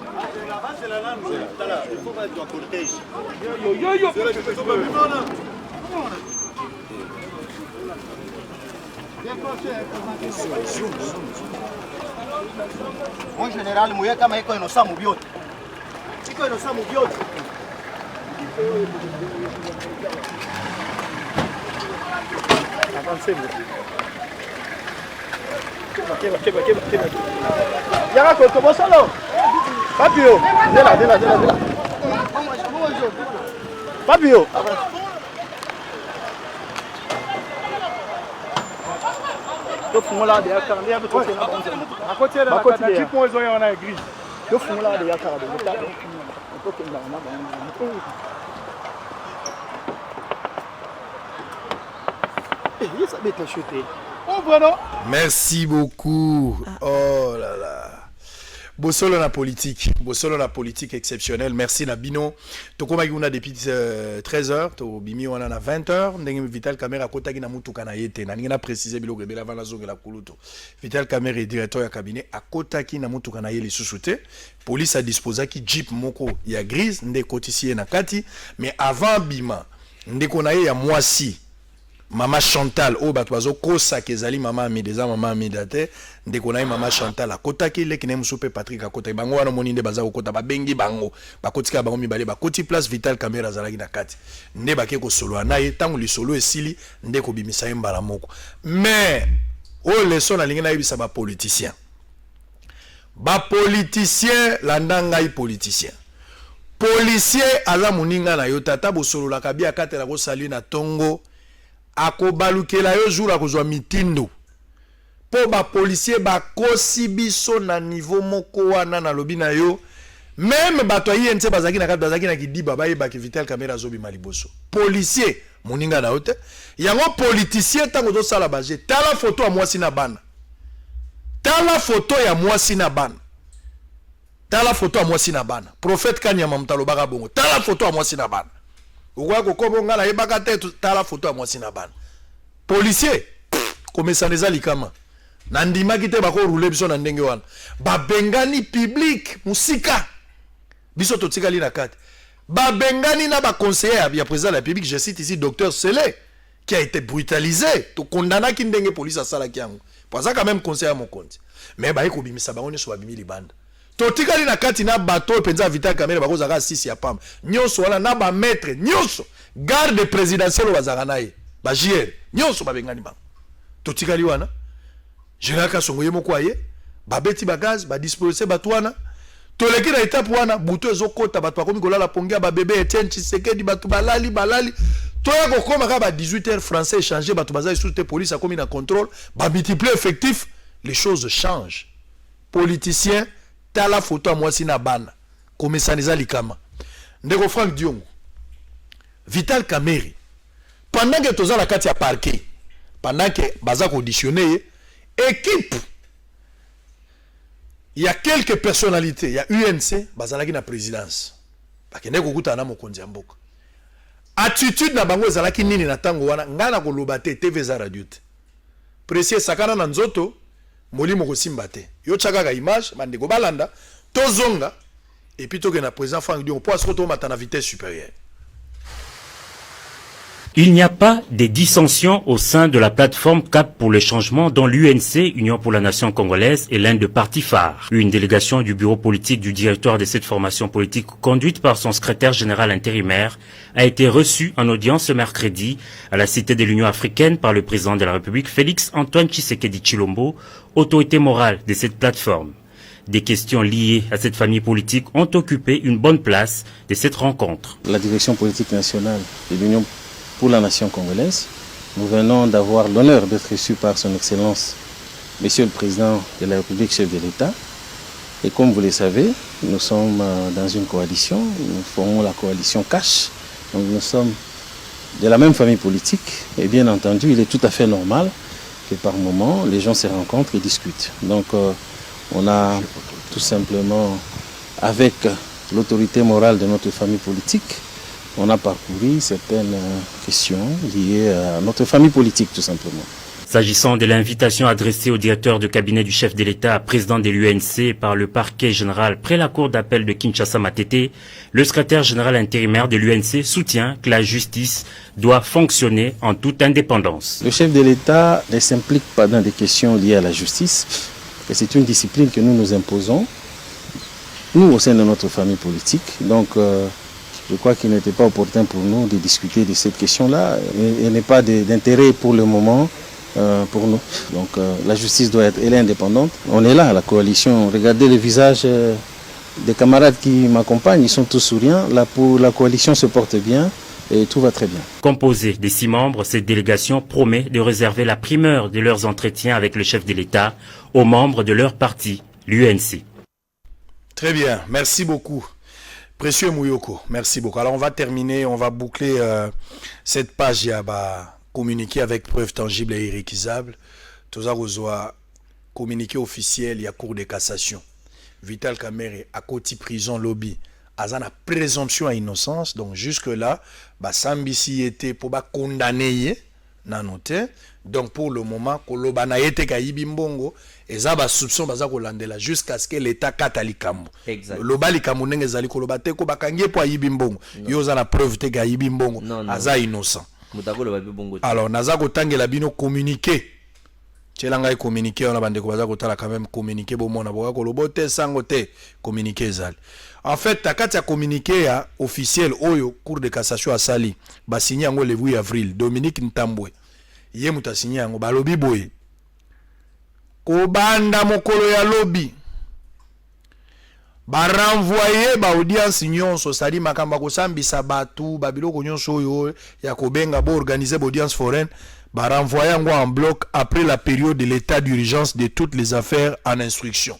En général, moi kama iko inosa mubiote. Iko inosa mubiote. Fabio, Fabio. Fumula de yakara ni abe kote na bonze akote na kata tipo ezo ya na gris yo fumula de yakara de meta on peut que na ba eh ça bête chuté oh vraiment merci beaucoup oh là là Bosolo la politique exceptionnelle. Merci Nabino. Tokoma guna depuis 13h, to bimi wana na 20h, ndenge Vital Kamerhe kota gina mutu kana yete. Na ngina préciser bilo rebela vana zonge la kuluto. Vital Kamerhe est directeur ya cabinet akota ki na mutu kana yeli susute. Police a disposé ki jeep moko ya grise nde kotisi na kati, mais avant bima ndeko na ye ya mwasi. Mama Chantal o batwazo kosa kezali mama amideza mama amidate ndeko na mama Chantal akota ki le kinem soupe Patrick akota bango wana moninde baza okota babengi bango bakotika bango mibale bakoti place Vital Kamerhe azalaki na kati nde bake ko solo na ye tangu li solo esili ndeko bimisa mbala moko mais o leçon na lingi na yebisa ba politicien landanga i politicien policier aza muninga na yo tata bo solo la kabia katela ko sali na tongo akobalukela yo jour akozwa mitindo po ba policier ba kosi biso na niveau moko wana na lobi na yo même bato INC bazaki na bazaki na kidiba ba yeba ki Vital Kamerhe azobi maliboso policier moninga na hote yango politicien tango zo sala baje tala photo ya mwasi na bana tala photo ya mwasi na bana tala photo ya mwasi na bana prophète Kanyama mutalo baka bongo tala photo ya mwasi na bana Ouwa kokobo ngala yebaka te tala photo ya mwasi na bana. Policier komesa neza likama. Na ndima kite bako rouler biso na ndenge wana. Ba bengani public musika. Biso totikali na kati. Ba bengani na ba conseiller ya président de la République, je cite ici docteur Sele qui a été brutalisé. To condamna ki ndenge police asala kiango. Pour ça quand même conseiller mon compte. Mais ba eko bimisa bango so babimi libanda. Totikali na kati na bateau penza Vital Kamerhe bako zaka 6 ya pam. Nyonso wala na ba maître nyonso garde présidentielle bazaka naye. Ba JR nyonso ba bengani bango. Totikali wana. Général Kasongo yemo kwaye ba beti ba gaz ba disposer batwana. Toleki na étape wana buto ezokota bato bakomi kolala pongia ba bébé Etienne Tshisekedi bato balali toya kokoma ka ba 18h français échanger bato bazali sous police a komi na contrôle ba multiplier effectif les choses changent. Politicien tala photo a mwasi na bana komesaniza likama ndeko Frank Diongo Vital Kamerhe pendant que toza la kati ya parquet pendant que baza conditionné équipe il y a quelques personnalités il y a UNC bazalaki na présidence bakende kokuta na mokonzi ya mboka attitude na bango ezalaki nini na tango wana ngana koloba te TV za radio te précieux sakana na nzoto molimo kosimba te yo tshaka image bandeko balanda tozonga et puis toke na président Frank Diongo po asoto mata na vitesse supérieure. Il n'y a pas de dissensions au sein de la plateforme CAP pour le changement dont l'UNC, Union pour la Nation congolaise, est l'un des partis phares. Une délégation du bureau politique du directeur de cette formation politique, conduite par son secrétaire général intérimaire, a été reçue en audience ce mercredi à la Cité de l'Union africaine par le président de la République, Félix Antoine Tshisekedi Tshilombo, autorité morale de cette plateforme. Des questions liées à cette famille politique ont occupé une bonne place de cette rencontre. La direction politique nationale de l'Union pour la nation congolaise, nous venons d'avoir l'honneur d'être reçus par son Excellence, Monsieur le Président de la République, chef de l'État. Et comme vous le savez, nous sommes dans une coalition, nous formons la coalition CASH, donc nous sommes de la même famille politique. Et bien entendu, il est tout à fait normal que par moment, les gens se rencontrent et discutent. Donc on a tout simplement, avec l'autorité morale de notre famille politique, on a parcouru certaines questions liées à notre famille politique, tout simplement. S'agissant de l'invitation adressée au directeur de cabinet du chef de l'État, président de l'UNC, par le parquet général près la cour d'appel de Kinshasa Matete, le secrétaire général intérimaire de l'UNC soutient que la justice doit fonctionner en toute indépendance. Le chef de l'État ne s'implique pas dans des questions liées à la justice, et c'est une discipline que nous nous imposons, nous au sein de notre famille politique. Donc, je crois qu'il n'était pas opportun pour nous de discuter de cette question-là. Elle n'est pas d'intérêt pour le moment pour nous. Donc la justice doit être, elle est indépendante. On est là, la coalition. Regardez les visages des camarades qui m'accompagnent, ils sont tous souriants. La coalition se porte bien. Et tout va très bien. Composée des 6 membres, cette délégation promet de réserver la primeur de leurs entretiens avec le chef de l'État aux membres de leur parti, l'UNC. Très bien, merci beaucoup. Précieux Mouyoko, merci beaucoup. Alors on va terminer, on va boucler cette page, il y a communiqué avec preuves tangibles et irrécusables. Tout ça, vous avez communiqué officiel, il y a cour de cassation. Vital Kamerhe à côté prison lobby. Azan a présomption à innocence, donc jusque-là, Sambisi était pour condamner, donc pour le moment, Kolobana était Kayibi Mbongo, et ça va soupçon Bazakolandela jusqu'à ce que l'État katalikambo. Loba likambo nenge zali kolobate ko bakangie pour Yibi Mbongo. Yo za na preuve te Kayibi Mbongo, aza innocent. Alors, Nazako Tangela Bino communiqué. Tchelanga est communiqué, on a bandé quand même communiqué, bon, mon avocat, kolobote, sangote, communiqué, zal. En fait, Takati a communiqué officiel, Oyo, Cour de cassation à Sali, ba signé le 8 avril, Dominique Ntambwe. Yé mouta signé en balobi boye. Kobanda mokolo ya lobby. Ba renvoyer ba audience nyonso, c'est-à-dire makamba ko sambisa batu, ba biloko nyonso oyo ya kobenga bo organiser audience foraine. Renvoyer en bloc après la période de l'état d'urgence de toutes les affaires en instruction.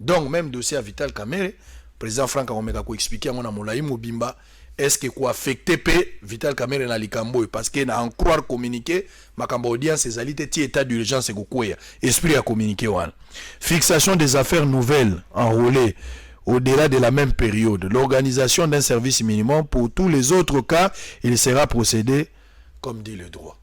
Donc, même dossier à Vital Kamerhe, président Franck Omega ko expliqué à mon amolaï Mobimba, est-ce que quoi affecté Vital Kamerhe na likambo parce que na en croire communiquer, makamba audience ces alités ti état d'urgence et kokoya, esprit à communiquer wan. Fixation des affaires nouvelles enrôlées au-delà de la même période. L'organisation d'un service minimum pour tous les autres cas, il sera procédé comme dit le droit.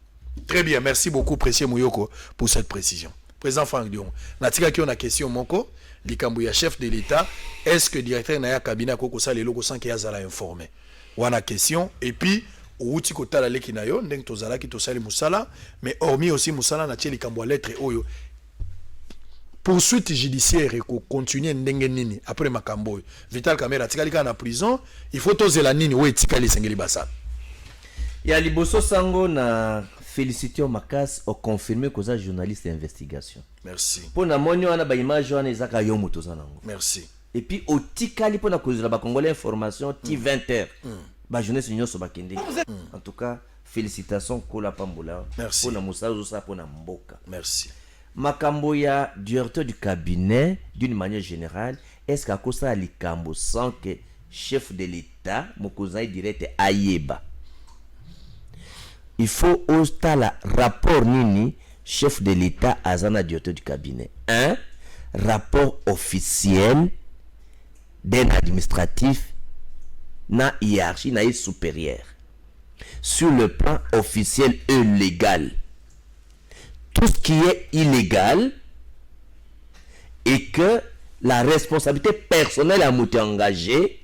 Très bien, merci beaucoup, précieux Mouyoko, pour cette précision. Président Franck Dion, Natika qui on a question, Moko, Likambouya, chef de l'État, est-ce que directeur Naya Kabina Koko Sale Loko sans qu'il y a informé? Ou on a question, et puis, Outi Kota la Lekinayo, Ndeng Tozala qui Tosali Moussala, mais hormis aussi Moussala, Natia Likambouya lettre Oyo. Poursuite judiciaire et continuer Ndenge Nini, après Makamboy. Vital Kamerhe, Tikalika en prison, il faut toser la Nini, oui, Tikali Sengeli Bassa. Il y a Liboso Sango na félicité au Makas au confirmé que c'est journaliste d'investigation. Merci. Pour na monyo ana ba image wana ezaka yo moto zanango. Merci. Et puis au tikali pour na kozela ba congolais information ti 20h. Ba jeunesse nyonso ba kende. En tout cas, félicitations Kola Pambola. Merci. Pour na musazo sa pour na mboka. Merci. Makambo ya directeur du cabinet d'une manière générale, est-ce qu'à cause ça likambo sans que chef de l'État mokozai direct ayeba. Il faut osta la rapport nini chef de l'État azana directeur du cabinet. Un rapport officiel d'un administratif na hiérarchie na supérieure. Sur le plan officiel et légal. Tout ce qui est illégal et que la responsabilité personnelle a été engagée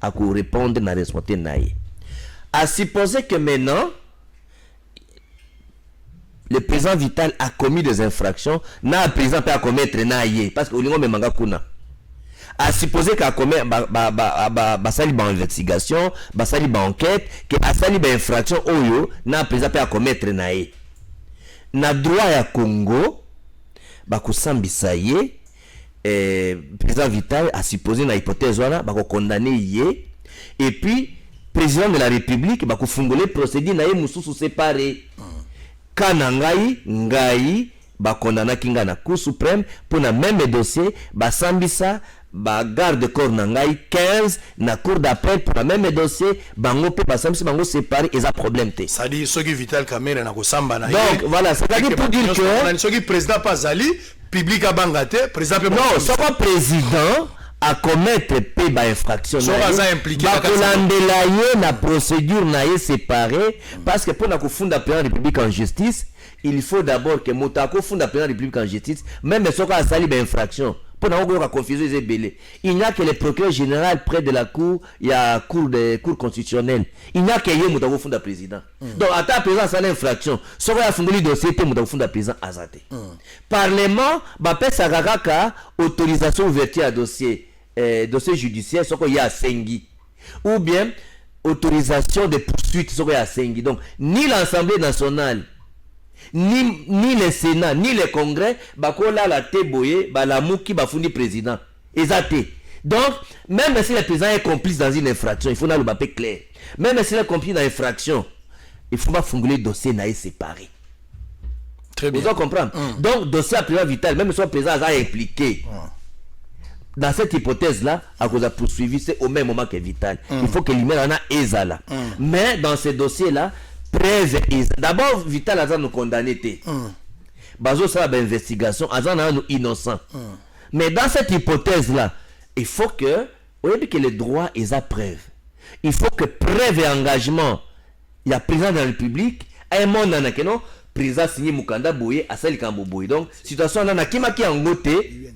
à répondre à la responsabilité. À supposer que maintenant le président Vital a commis des infractions, le président peut commettre naïe parce que au même manga kuna. À supposer qu'il a commis basali ba investigation, basali ba enquête, que basali ba infraction oyo, le président peut commettre naïe. Na droit ya Congo, bakusambisa ye, président Vital a supposé na hypothèse wana, bako condamné ye, et puis président de la République bakufungole procédure na ye mususu séparé. Kana ngai bakondana kinga na Cour suprême pour na même dossier basambisa ba garde corps na ngai 15 na cour d'appel pour la même dossier bango pe basambisa bango séparé et ça problème té. Ça dit ce qui Vital Kamerhe na ko samba na. Donc voilà, c'est-à-dire pour dire que ce qui président pas ali public a bangate président non, ce pas président à commettre pe ba infraction bakolandela ye na procédure na ye séparée parce que pour na kufunda président de la République en justice il faut d'abord que motako funda président de la République en justice même soka asali ba infraction pour na ko confusion les belé il n'y a que le procureur général près de la cour il y a cour constitutionnelle il n'y a que ye motako funda président donc ata président asali infraction soka ya fungoli dossier te motako funda président azate parlement ba pesa kaka autorisation ouverture à dossier judiciaire ce qu'il y a sengi ou bien autorisation de poursuite sur la Sengi. Donc, ni l'Assemblée nationale, ni le Sénat, ni le Congrès, bakola la teboye, la mouki, bafundi président. Exacté. Donc, même si le président est complice dans une infraction, il faut le papier clair. Même si il est complice dans l'infraction, il faut pas fouiller le dossier naï séparé. Très bien. Vous comprenez? Donc, dossier à président vital, même si le président est impliqué. Dans cette hypothèse-là, à cause de poursuivi, c'est au même moment que Vital. Il faut que l'humain en a Ezala. Mais dans ce dossier-là, preuve Ezala. D'abord, Vital a nous condamné. Bazo ça l'investigation, Azan nous innocent. Mais dans cette hypothèse-là, il faut que, au lieu que le droit est à preuve, il faut que preuve et engagement, il y a président de la République, un monde dans lequel non, président signé Mukanda Boye, à celle Kambo Boye. Donc, situation là, qui m'a qui en goté.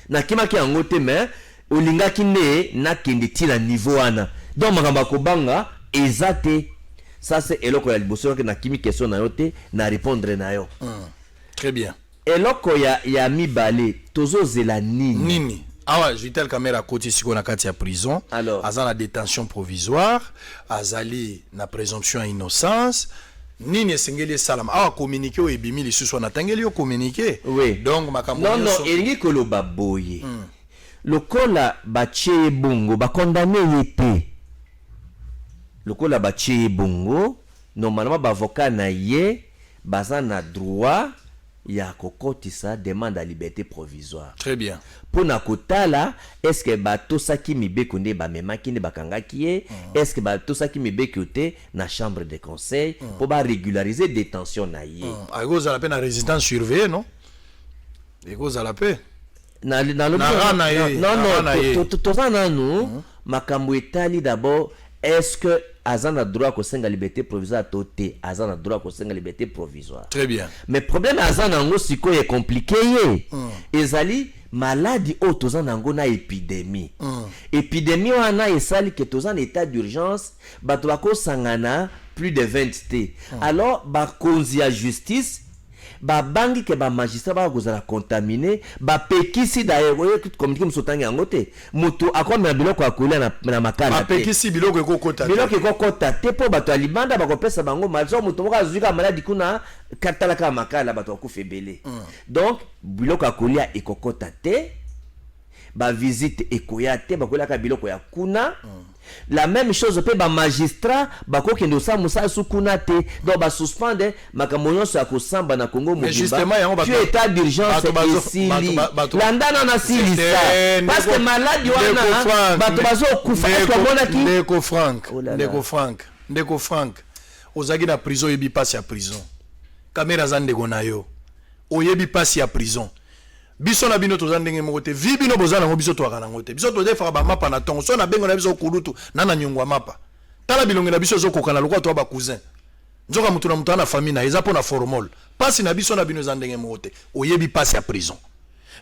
Na kima ki angote mais olinga kinde na kende ti na niveau ana donc makamba kobanga ezate ça c'est eloko ya liboso na kimi question na yote na répondre na yo très bien eloko ya mibale tozo zela nini awa Vital Kamerhe koti siko na kati ya prison alors aza na détention provisoire azali na présomption d'innocence nini esengeli salam awa communiquer o ebimi lisusu na tangeli o communiquer oui donc makambo non elingi koloba boye lokola batie bongo ba condamné yete lokola batie bongo normalement ba avocat na ye baza na droit ya kokotisa demande à liberté provisoire. Très bien. Pour na kotala est-ce que bato saki mibeko nde ba memaki nde bakangaki ye est-ce que bato saki mibeko te na chambre de conseil pour ba régulariser détention na ye. À cause de la peine à résidence surveillée non? À cause de la paix. Non non makambo etali d'abord est-ce que Azan a droit à la liberté provisoire toté Azan a droit à la liberté provisoire. Très bien. Mais problème Azan nango siko est compliqué ezali maladie o tozan nango na épidémie. Épidémie wana esali que tozan état d'urgence bato bako sangana plus de 20 t. Alors ba konzi ya justice ba bangi ke ba magistrat ba kozala contaminé ba pekisi d'ailleurs communiquer musotangi yangote mutu akoma biloko akolia na makala ba pekisi biloko ekokota biloko ekokota te po bato alibanda bakopesa bango mazo mutu moka azuka maladi kuna katalaka makala bato akufebele donc biloko akolia ekokota te ba visite ekoya te bakolaka biloko ya kuna la même chose pe ba magistrat bakoki ndo sa musa sukuna te donc ba suspendre makambo nyonso ya kosamba na Congo mobimba tu état d'urgence ici landana na silisa parce que maladie wana bato bazo kufa ndeko Frank ozaki na prison yebi passe ya prison Kamerhe za ndeko na yo oyebi passe ya prison biso na bino toza ndenge moko te vi bino bozana ngo biso to akana ngo te biso to defaka ba mapa na tongo so na bengo na biso kulutu na nyongwa mapa tala bilonge na biso zo kokana lokwa to ba cousin nzoka mutu na mutu na famille na eza pona formol pasi na biso na bino za ndenge moko te oyebi passe ya prison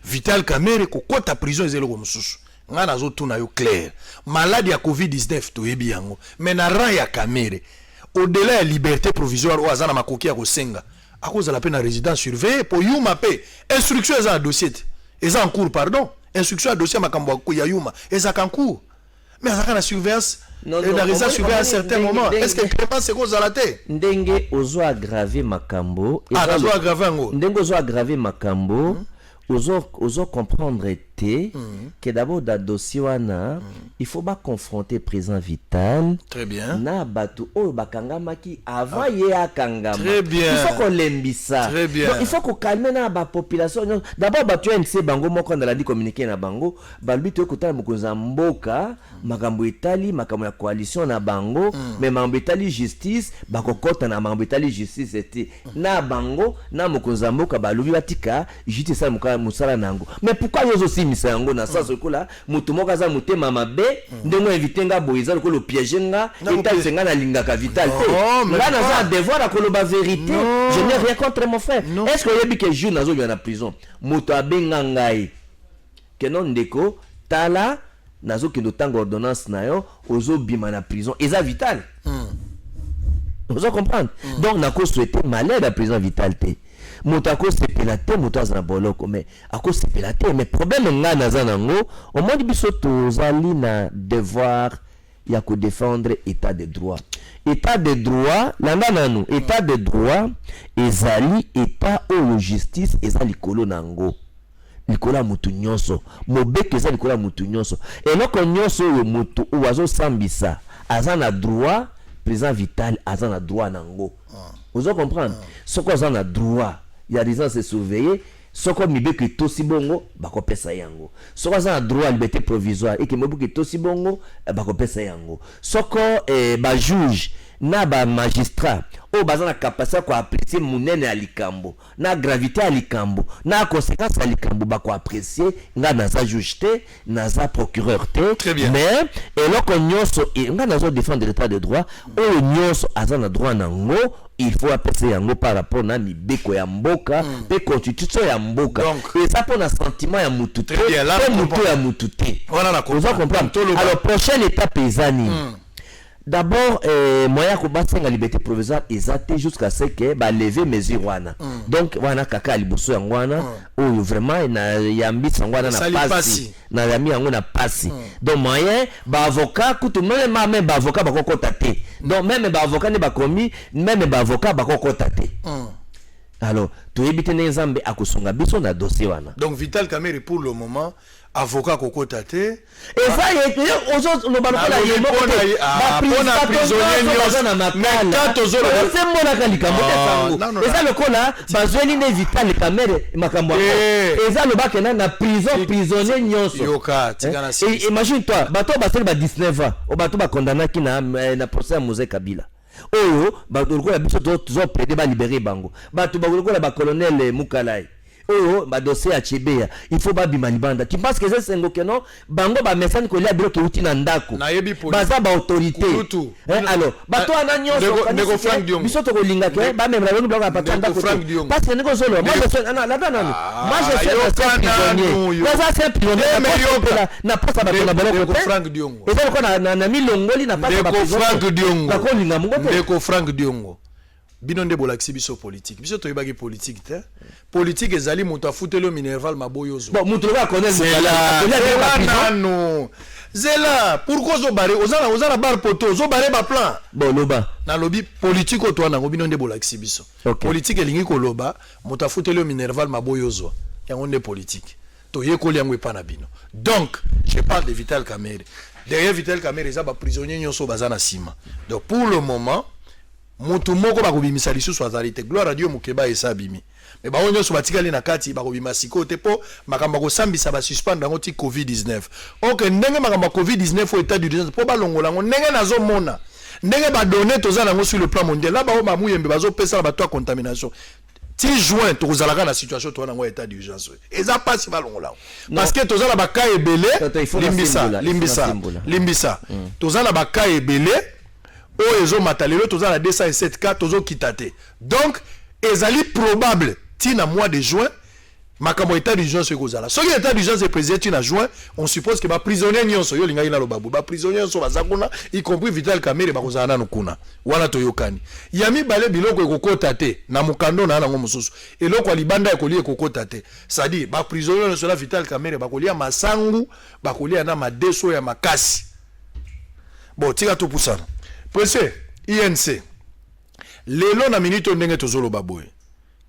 Vital Kamerhe kokota prison ezelo ko mususu nga nazo tuna yo clair maladie ya COVID-19 to yebi yango mais na ra ya Kamerhe au-delà ya liberté provisoire o azana makoki ya kosenga à cause de la peine à résidence surveillée pour Yuma paix instruction est en dossier est en cours pardon instruction à dossier makambo ya Yuma est en cours mais à la surveillance la résidence surveillée à un certain moment est-ce que Clément c'est cause à la tête ndenge ozo aggraver makambo ozo aggraver ngo ndenge ozo aggraver makambo ozo comprendre que d'abord dans dossier wana il faut pas confronter président Vital très bien na batu o bakangama ki avant ye akangama très bien il faut qu'on lembisa très bien donc il faut qu'on calme na ba population d'abord batu NC bango moko na la di communiquer na bango balbi to kutana mukonza mboka makambo etali makambo ya coalition na bango mais makambo etali justice bakokota na makambo etali justice ete na bango na mukonza mboka balubi batika justice sa musala nango mais pourquoi yozo si misango na sasa kola mutu moko za mutema mabe ndenge invité nga boiza ko le piéger nga eta senga na lingaka Vital te nga na za devoir à koloba vérité je n'ai rien contre mon frère est-ce que yebi que jour nazo bien na prison mutu abenga ngai que non ndeko tala nazo kendo tango ordonnance na yo ozo bima na prison eza Vital vous comprendre donc na ko souhaiter malheur à prison Vital te motako sepelate motaza na boloko mais ako sepelate mais problème nga na zanango au moins biso tozali na devoir il y a que défendre état de droit. État de droit, l'andananu, état de droit, ezali état ou justice ezali kolo nango. Likola mutu nyonso. Mobeke ezali likola mutu nyonso. Et loko nyonso yo mutu owazo sambisa, azana droit, président Vital azana droit nango. Vous comprenez? Ce qu'on a droit, il y a des gens à se surveiller. Ce qu'on a que tout si bongo, bako pesa yango. Ce qu'on a droit à liberté provisoire et que mobu que tout si bongo, bako pesa yango. Ce qu'on juge, na ba magistrat, o bazan la capacité quoi apprécier munene à likambo, na gravité à likambo, na conséquence à likambo, bako apprécier, nga naza juge te, naza procureur te. Très bien. Mais et là qu'on nyonso, nga nazo défendre l'état de droit, o nyonso azana droit nango. Il faut appeler yango par rapport na mibeko ya mboka pe constitution ya mboka et ça pour un sentiment ya mutu te mutu ya mutu te. Voilà la comprendre. Alors prochaine étape ezani. D'abord moyen ko basenga liberté provisoire ezate jusqu'à ce que ba lever mesure wana. Donc wana kaka liboso yango wana ou vraiment na yambisa ngwana na pasi na yami yango na pasi. Donc moyen ba avocat kutu même ba avocat ba kokota te. Donc même ba avocat ne ba commis même ba avocat ba kokota te. Alors tu évite nzambe akusonga biso na dossier wana. Donc Vital Kamerhe pour le moment avocat kokota te. Et ça y est aux le balcon là il ba prisonnier mais quand aux autres c'est mon la likambo sango. Et ça le ko là bazweli ne Vital Kamerhe makambo. Et ça le bakena na prison prisonnier nyonso. Yoka tigana si. Et imagine toi bato baseli ba 19 ans o bato ba condamné ki na procès à Mose Kabila. Oyo bato ko la biso zo plaider ba libérer bango. Bato ba ko la ba colonel Mukalai. Oh, ba dossier à Chebea, il faut ba bimanibanda. Tu penses que c'est sengo que non? Bango ba message ko lia bloqué uti na ndako. Baza ba autorité. Alors, ba to ana nyonso Nego Frank Diongo. Biso to ko linga ke ba même la bloqué ba patanda ko. Parce que nego solo, moi je suis ana la dana. Moi je suis un prisonnier. Ça c'est prisonnier. Na pas ça ba to na bloqué Frank Diongo. Et ça ko na milongoli na pas ça ba Frank Diongo. Ba ko linga mungo te. Nego Frank Diongo. Bino nde bolakisi biso politique biso toyebaki politique te politique ezali moto afutelo minerval maboyozo bon moto va connaître non zela pourquoi zo bare ozana bar poto zo bare ba plan bon loba na lobby politique oto nango bino nde bolakisi biso politique elingi ko loba moto afutelo minerval maboyozo yango nde politique toyekoli yango epa na bino donc je parle de Vital Kamerhe derrière Vital Kamerhe eza ba prisonnier nyonso bazana sima donc pour le moment mutu moko bakobimisa lisusu azali te gloire à Dieu mokeba esabimi mais ba onyo so batikali na kati bakobima siko te po makamba ko sambisa ba suspendre ngo ti COVID-19 ok ndenge makamba COVID-19 au état d'urgence po balongola ngo ndenge nazo mona ndenge ba donner tozana ngo sur le plan mondial là ba o mamuyembe bazo pesa ba to contamination ti juin tozalaka na situation to na ngo état d'urgence eza pas si balongola parce que tozala ba ka ebele limbisa tozala ba ka ebele o ezo matalelo tozala 207 cas tozo kitate donc ezali probable ti na mois de juin makambo état d'urgence ekozala soki état d'urgence est président ti na juin on suppose que ba prisonnier nyonso yo linga ina lo babu ba prisonnier nyonso bazakuna y compris Vital Kamerhe bakozala nanu kuna wana toyokani yami bale biloko ekokota te na mukando na nango mosusu eloko alibanda ekoli ekokota te c'est-à-dire ba prisonnier nyonso la Vital Kamerhe bakolia masangu bakolia na madeso ya makasi bon tika to pusana Pressé, INC. Lelo na minute ndenge tozolo baboy.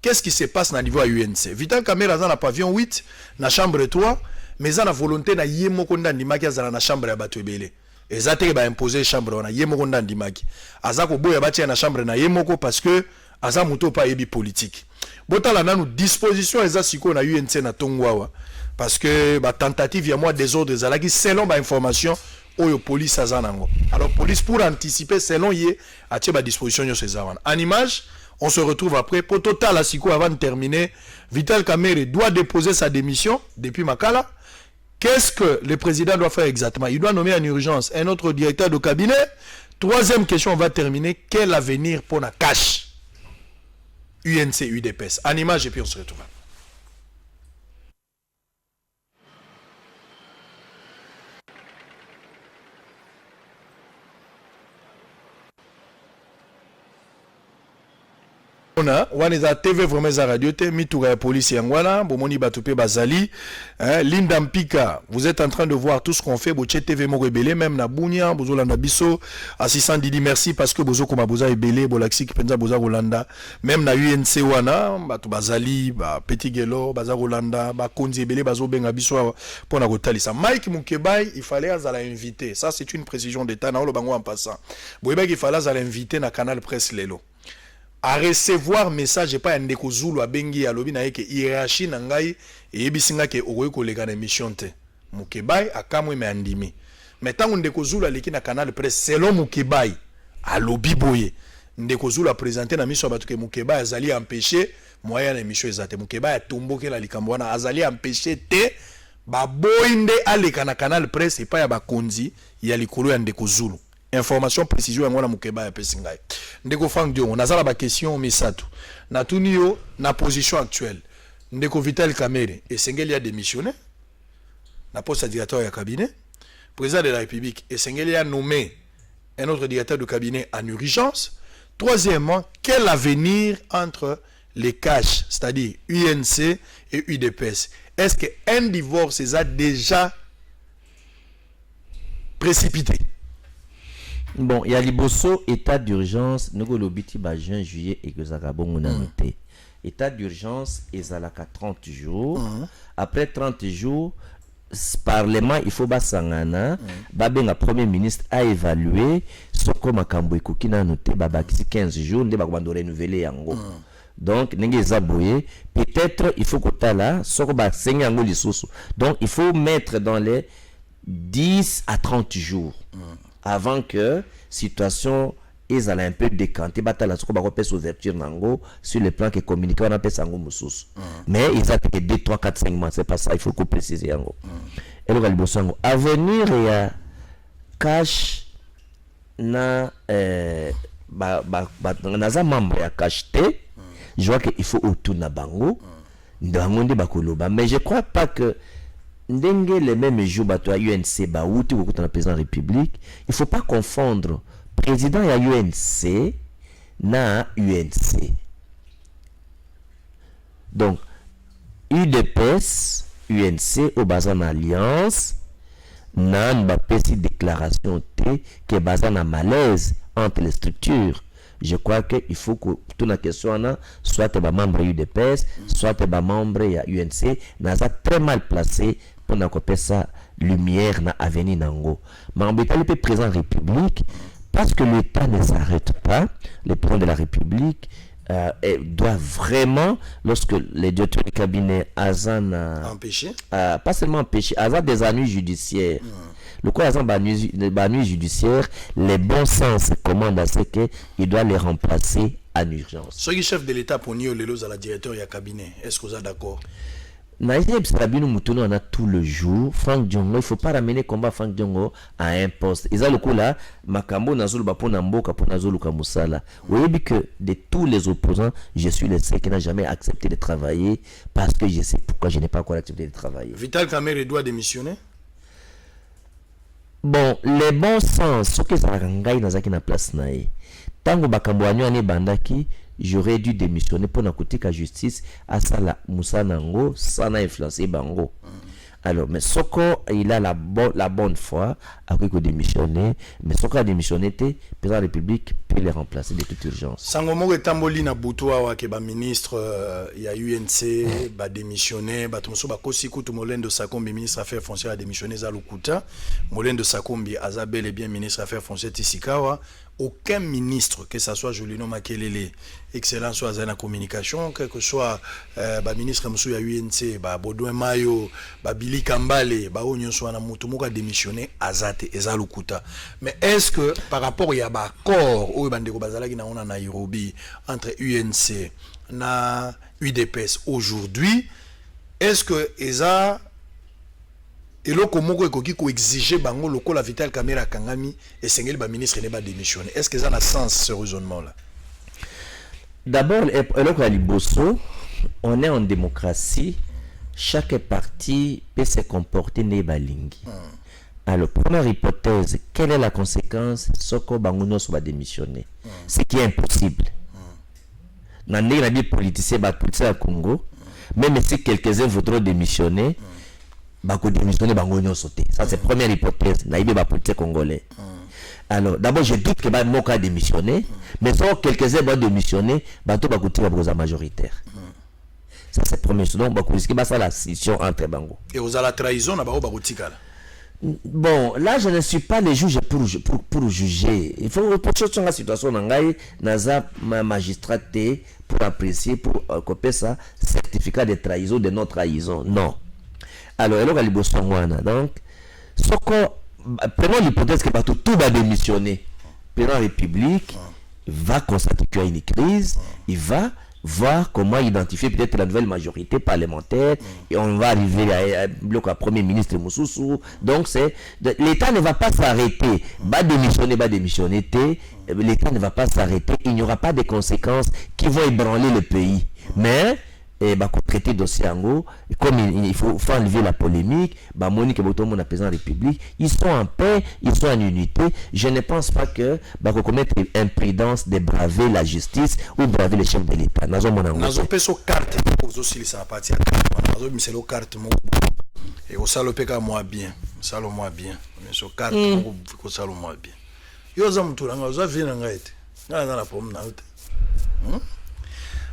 Qu'est-ce qui se passe na niveau à UNC? Vital Kamerhe a na pavillon 8, na chambre 3, mais a na volonté na yemoko ndandimaki azala na chambre ya bato ebele. Ezate ba imposer chambre na yemoko ndandimaki. Azako boya batia na chambre na yemoko parce que aza muto pa yebi politique. Botala nanu disposition eza siko na UNC na tongwawa parce que ba tentative ya moi désordre ezalaki selon ba information oyo police azanango. Alors police pour anticiper selon yé a ba disposition yo ces avant. En image, on se retrouve après pour total asiko avant de terminer. Vital Kamerhe doit déposer sa démission depuis Makala. Qu'est-ce que le président doit faire exactement? Il doit nommer en urgence un autre directeur de cabinet. Troisième question, on va terminer. Quel avenir pour la cash UNC UDPS? En image et puis on se retrouve. On a TV vraiment za radio te mituka ya police yangwana bomoni batupe bazali Linda Mpika, vous êtes en train de voir tout ce qu'on fait boche TV moko ebele même na bunya bozolanda biso assistant Didi merci parce que bozo koma boza ebele bolaxi kipenza boza rolanda même na UNC wana batu bazali ba Petit Gelo baza rolanda ba konzi ebele bazo benga biso pona kotalisa Mike Mukebai il fallait azala invité, ça c'est une précision d'état na lo bango en passant boyeba qu'il fallait azala invité na Canal Presse lelo à recevoir message et pas ndeko Zulu abengi alobi na yeke hiérarchie na ngai e bisinga ke okoyi koleka na émission te Mukebai akamwe me andimi mais tango ndeko Zulu aleki na Canal Presse selon Mukebai alobi boye ndeko Zulu a présenté na mission batu ke Mukebai azali empêché moyen na émission ezate Mukebai atomboke la likambo wana azali empêché te ba boinde aleka na Canal Presse et pas ya bakonzi ya likolo ya ndeko Zulu. Information précision yango na Mukebai apesi ngai ndeko Frank Diongo nazala ba question misato na tunio na position actuelle ndeko Vital Kamerhe esengeli a démissionné na poste directeur ya cabinet président de la République esengeli a nommé un autre directeur de cabinet en urgence. Troisièmement, quel avenir entre les caches, c'est-à-dire UNC et UDPS? Est-ce qu'un divorce est déjà précipité? Bon, il y a Liboso, état d'urgence, nous avons le juin, juillet et que ça a noté. État d'urgence, ils ont 30 jours. Après 30 jours, Parlement, il faut basangana, babenga premier ministre a évalué ce que makambo ekoki na noté babakisi 15 jours, nde bakobando renouveler yango. Donc, peut-être il faut que là, ce que basenga yango lisusu. Donc, il faut mettre dans les 10 à 30 jours. Avant que situation ils allaient un peu décanter batala ce qu'on va repérer ouverture nango sur le plan que communiquer on appelle sango mususu mais ils attendent 2 3 4 5 mois, c'est pas ça, il faut qu'on précise yango et le galbosango avenir il y a cash na naza membre ya cash te je vois que il faut autour na bango ndango bakoloba mais je crois pas que ndenge les mêmes jours bato à UNC ba outi ko na président de la République il faut pas confondre président ya UNC na UNC donc UDPS UNC au bazan alliance nan ba pesi déclaration te que bazan a malaise entre les structures. Je crois que il faut que toute la question là soit ba membre UDPS soit ba membre ya UNC naza très mal placé pour na kopesa ça lumière na avenir nango mambeta le président de la République parce que l'État ne s'arrête pas. Le président de la République doit vraiment, lorsque les directeurs du cabinet Azan empêché pas seulement empêché Azan des ennuis judiciaires le quoi Azan ennuis judiciaires les bons sens commandent à ce que il doit les remplacer en urgence. Ce qui chef de l'État pour nier les lois à la directeur du cabinet, est-ce que vous êtes d'accord? On a tout le jour Frank Diongo, il faut pas ramener combat Frank Diongo à un poste. Ils ont le coup là, Makambo Nazulu Bapona Mboka pour Nazulu Kamusala. Vous voyez que de tous les opposants, je suis le seul qui n'a jamais accepté de travailler parce que je sais pourquoi je n'ai pas encore accepté de travailler. Vital Kamerhe doit démissionner? Bon, les bons sens, ce que ça a rengaï dans la place naïe. Tango Bakambo Anyane Bandaki, j'aurais dû démissionner pour n'écouter qu'à justice à Sala Moussa Nango sans influencer Bango. Alors, mais Soko, il a la bonne foi après qu'il démissionner, mais Soko a démissionné, le président de la République peut les remplacer de toute urgence. Sangomo et Tamboli na Boutoua, qui est ministre, il y a UNC, ba démissionné, ba Tomoso ba Kosi Koutou Molendo Sakombi, ministre Affaires foncières, a démissionné Zalukuta, Molendo Sakombi, Azabel et bien ministre Affaires foncières Tissikawa. Aucun ministre, que ce soit Julino Makelele, excellent soit dans la communication, que soit ministre Moussouya UNC, Baudouin Mayo, Billy Kambale, Onyon soit na Moutoumouka démissionné, Azate, Ezalukuta. Mais est-ce que par rapport à un accord au Bandeko Bazalaki na Nairobi entre UNC na UDPS aujourd'hui, est-ce que Eza et le komoko ekoki ko exiger bango lokola Vital Kamerhe Kangami et sengeli ba ministre ne ba démissionner. Est-ce que ça a sens ce raisonnement là? D'abord on est en démocratie, chaque parti peut se comporter ne balingi. Alors première hypothèse, quelle est la conséquence soko bango no va démissionner? Ce qui est impossible. dans les politiciens à Congo, même si quelques-uns voudront démissionner, bako démissionner bango sauter. Ça c'est première hypothèse. Naïbe ba politique congolais. Alors d'abord je doute que ba moka démissionner, mais si quelques-uns vont démissionner, bato bako tirer la majoritaire. Ça c'est première chose. Donc bako risquer ba ça la scission entre bango. Et aux la trahison na bako tika. Bon, là je ne suis pas le juge pour juger. Il faut pour chose la situation nangai naza magistrat pour apprécier pour copier ça certificat de trahison de non trahison. Non. Alors, il y a les Bossongwana. Donc, prenons l'hypothèse que tout va démissionner. La République va constater qu'il y a une crise. Il va voir comment identifier peut-être la nouvelle majorité parlementaire. Et on va arriver à bloc à Premier ministre Moussoussou. Donc, l'État ne va pas s'arrêter. Va démissionner. L'État ne va pas s'arrêter. Il n'y aura pas de conséquences qui vont ébranler le pays. Mais et bah traiter dossier en gros, comme il faut enlever la polémique, bah Monique et Botomo la président de la République, ils sont en paix, ils sont en unité. Je ne pense pas que bah commettre imprudence de braver la justice ou braver les chefs de l'État. Nazo peso carte aussi ça partie nazo miselo carte mo et au salope ka moi bien, salo moi bien. Meso carte mo ko salo moi bien. Yo za mutulanga za vina ngaite. Ngana na pom na ute.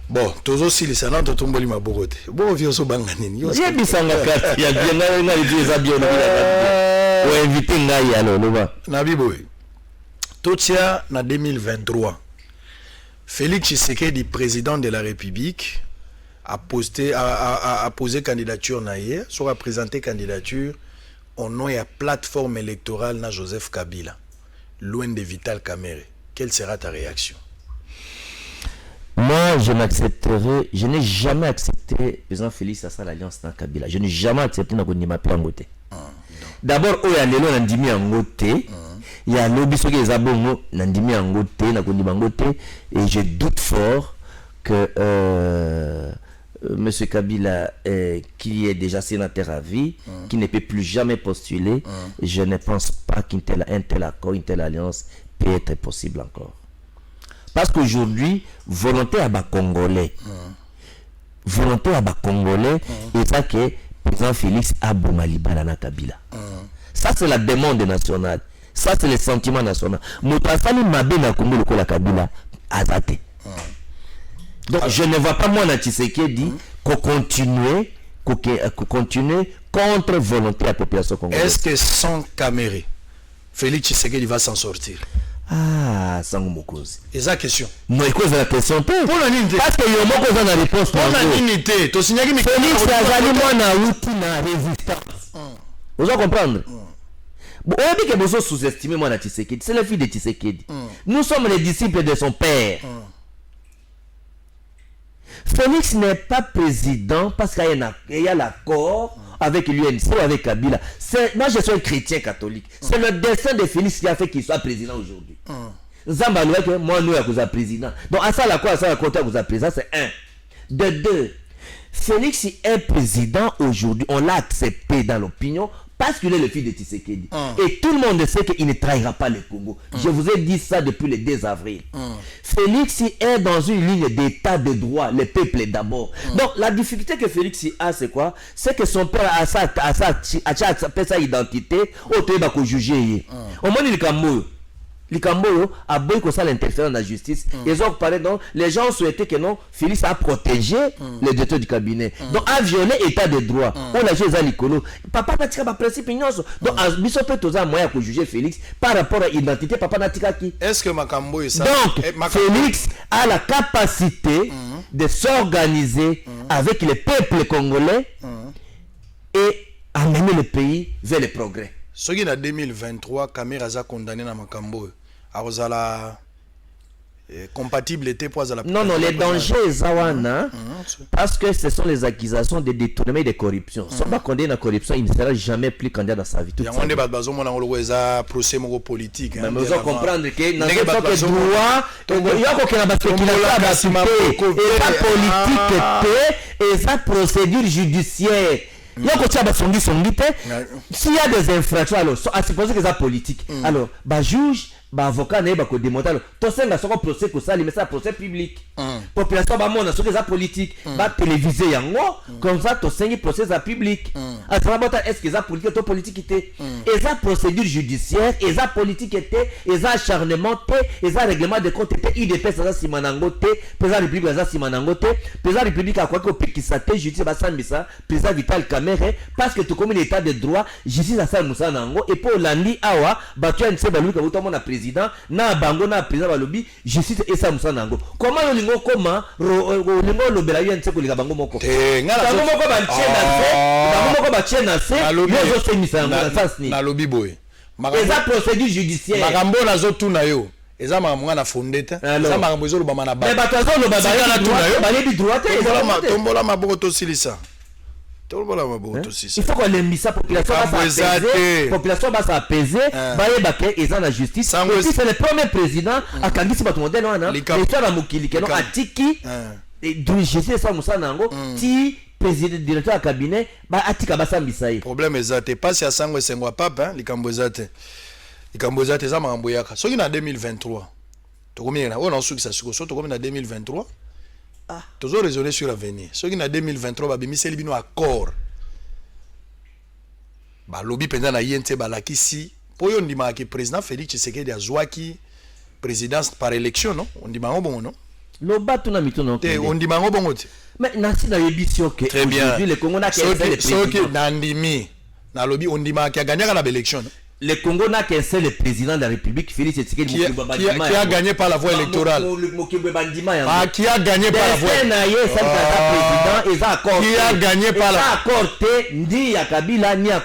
Bon, tous aussi les salons de tomboli ma bogote. Bon, vieux so banganini. J'ai dit ça la carte. Il y a bien là les vieux abions là. Ou inviter ngai alors là. Nabi boy. Tout ça en 2023. Félix Tshisekedi, président de la République, a posé candidature naïe, soit présenté candidature au nom de la plateforme électorale na Joseph Kabila, loin de Vital Kamerhe. Quelle sera ta réaction? Moi, je n'ai jamais accepté président Félix à l'alliance dans Kabila. Je n'ai jamais accepté na kondima pe ngote. D'abord, il y a lelo ndimi ngote. Il y a lobby soki ezabongo ndimi ngote na kondima ngote et je doute fort que monsieur Kabila qui est déjà sénateur à vie, qui ne peut plus jamais postuler, je ne pense pas qu'un tel accord, une telle alliance peut être possible encore. Parce qu'aujourd'hui, volonté à bas Congolais. Volonté à bas Congolais, et ça que le président Félix a Boumaliba na Kabila. Ça, c'est la demande nationale. Ça, c'est le sentiment national. Moutafani Mabé na Congo le la Kabila azate. Donc, je ne vois pas moi na Tshisekedi qu'on continue contre volonté à la population congolaise. Est-ce que sans Kamerhe, Félix Tshisekedi va s'en sortir? Ah, sans Mokozi. Et ça question. Non, il cause la question. Pour la unité. Parce que yo moko za na réponse. Pour la unité. To signaki mi. Félix azali mwana outi na résistance. Vous allez comprendre. Bon, on dit que vous sous-estimez moi na Tshisekedi. C'est la fille de Tshisekedi. Nous sommes les disciples de son père. Félix n'est pas président parce qu'il y a l'accord avec l'UNC ou avec Kabila. Moi, je suis un chrétien catholique. C'est le destin de Félix qui a fait qu'il soit président aujourd'hui. Zamba nous que moi, nous, sommes président. Donc, à ça, la quoi, à ça, la côté, vous êtes président, c'est un. De deux, Félix est président aujourd'hui. On l'a accepté dans l'opinion parce qu'il est le fils de Tshisekedi. Et tout le monde sait qu'il ne trahira pas le Congo. Je vous ai dit ça depuis le 2 avril. Félix est dans une ligne d'état de droit, le peuple d'abord. Donc la difficulté que Félix a, c'est quoi? C'est que son père a sa identité, autre va qu'on juger. Au moins il est les Camboyo a beaucoup ça l'interférence dans la justice. Ils ont parlé donc les gens souhaitaient que non Félix a protégé les directeurs du cabinet. Donc a violé état de droit. On a joué à l'icolo. Papa n'a pas principe ignoce. Donc biso peut tous moyen pour juger Félix par rapport à l'identité papa n'a qui. Est-ce que Makambo est ça? Donc Félix a la capacité de s'organiser avec le peuple congolais et amener le pays vers le progrès. Ce qui est en 2023, Kamerhe a condamné na Makambo. Arozala compatible était pour la. Non, les dangers Zawana, parce que ce sont les accusations de détournement et de corruption. Si on va condamner la corruption, il ne sera jamais plus candidat dans sa vie. Il y a un procès politique. Mais vous devez comprendre que dans ce droit, il y a politique et sa procédure judiciaire. Il y a s'il y a des infractions, alors à supposer que c'est politique. Alors, juge ba avocat na ba ko démonter to senga soko procès ko sali mais ça procès public population ba mona soko za politique ba téléviser yango comme ça to sengi procès za public à travers est-ce que za politique to politique était et za procédure judiciaire et za politique était et za acharnement et za règlement de compte était UDP ça simanango te président république za simanango te président république a quoi que pekisa te justice ba sambisa président Vital Kamerhe parce que tout comme l'état de droit justice a ça musanango et pour landi awa ba tu nse ba lui ka utomona président na bango na président balobi justice et ça musanango comment le lingo comment lingo lobela yo nse ko lika bango moko bango moko ba tchena se bango moko ba tchena se yo zo se misango na sens ni na lobi boy eza procédure judiciaire makambo na zo tuna yo eza makambo na fondete eza makambo zo lobama na ba mais batazo lobaba na tuna yo ba yebi droit tombola maboko to silisa tombola maboko to silisa il faut qu'on lembisa population va s'apaiser ba yeba ke eza na justice et puis c'est le premier président akangisi bato modèle wana l'histoire na mokili keno atiki et justice ça musanango ti président directeur du cabinet ba atika basambisa ye problème ezate passe ya sango esengwa papa likambo ezate za makambo yaka soki na 2023 tokomi na on sukisa siko so tokomi na 2023 toujours raisonner sur l'avenir soki na 2023 babimiseli bino accord ba lobby penza na yente balakisi po yo ndima ki président Félix Tshisekedi azwaki présidence par élection non on ndima ngobongo non loba tuna mitono te on ndima ngobongo te mais nasi na yebisio ke aujourd'hui le Congo na qu'un seul président soki na ndimi na lobby on ndima ki a gagné na élection le Congo n'a qu'un seul président de la République, Félix Tshisekedi qui a gagné par la voie électorale. Qui a gagné par la voie électorale. Qui a gagné par la Ndi ya Kabila ni ya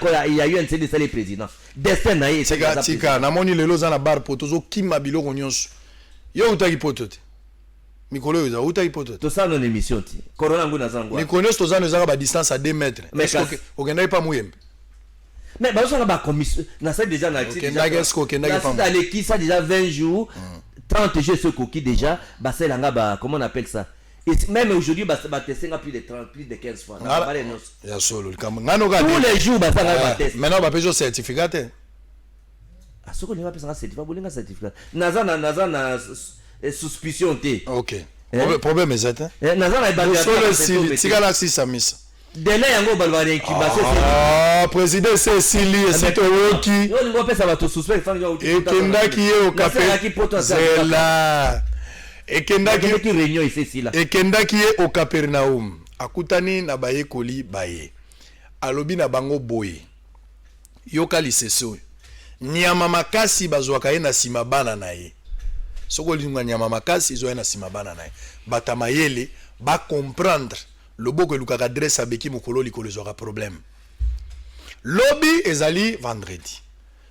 UNCD c'est le président. Destin na ye. Tika na moni lelo za na bar potozo kima biloko nyonso. Yo utaki potote. Mikolo yo za utaki potote. To ça non émission ti. Corona nguna zango. Ni connais to za no za ba distance à 2 mètres. Est-ce que okenda pas muyembe? Mais bah ça va commission na ça déjà na dans l'équipe ça déjà 20 jours 30 jours ce coquille déjà bah c'est là bah comment on appelle ça et même aujourd'hui bah tester plus de 30 plus de 15 fois ya solo tous les jours bah ça va tester maintenant bah besoin certificat à ce qu'on va passer un certificat bolinga certificat na suspicion té OK problème est ça naza na ba solo si kala si samisa délai yango balwa incubation président c'est Sili c'est Toyoki yo ngo pesa bato suspect fanga yo ekendaki ye okape zela ekendaki réunion ici si là ekendaki ye au Capernaum akutani na bayekoli baye alobi na bango boye yoka liseso nyama makasi bazwaka ye na sima bana na ye soko linga nyama makasi zo ye na sima bana na ye batamayele ba comprendre lobo que Luka adresse à Beki Mokolo likolo zora problème. Lobby ezali vendredi.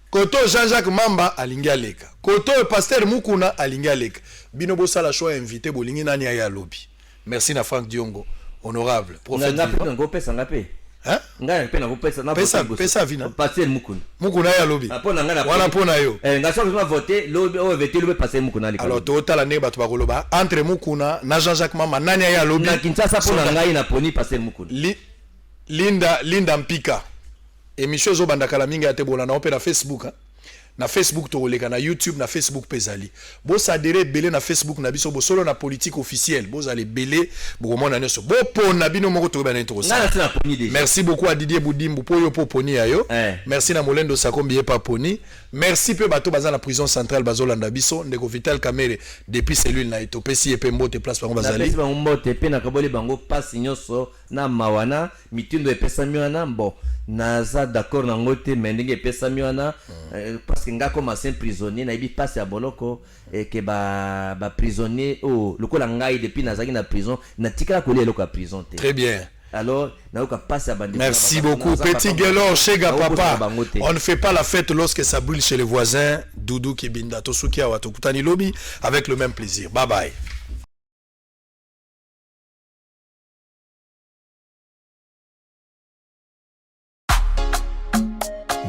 Koto Jean-Jacques Mamba alingi aleka. Koto pasteur Mukuna alingi aleka. Bino bosa la choix invité bolingi nani ya lobby. Merci na Franck Diongo, honorable prophète. Ngo pesa ngape. Hein? Nga pena ngo pesa na pesa vina. Pasteur Mukuna. Mukuna ya lobby. Apona nga na. Wala pona yo. Nga so besoin voter lobby o voter lobby pasteur Mukuna likolo. Alors total ne bato bakoloba entre Mukuna na Jean-Jacques Mamba nani ya lobby. Na Kinshasa pona nga ina poni pasteur Mukuna. Linda Mpika. Émission zo bandakala mingi atebola na opera Facebook na Facebook to leka na YouTube na Facebook pezali. Bo sadere belé na Facebook na biso bo solo na politique officielle. Bo zali belé bo mona neso. Bo pona bino moko to bana intro ça. Merci beaucoup à Didier Boudimbu po yo po poni ayo. Merci na Molendo Sakombi pa poni. Merci pe bato baza na prison centrale bazolanda biso ndeko Vital Kamerhe depuis cellule na etopesi epe mbote place bango bazali. Pesi bango mbote pe na kaboli bango pasi nyoso na mawana mitindo epesa miwana bon. Naza d'accord na ngote mendenge pesa miwana parce que nga comme ancien prisonnier na ibi passe ya boloko et que ba prisonnier oh lokola ngai depuis nazaki na prison na tikala ko lelo ka prison te. Très bien. Alors na ka passe ya bandi. Merci beaucoup petit Gelor Chega papa. On ne fait pas la fête lorsque ça brûle chez les voisins. Doudou Kibinda Tosuki Awato Kutani Lobby avec le même plaisir. Bye bye.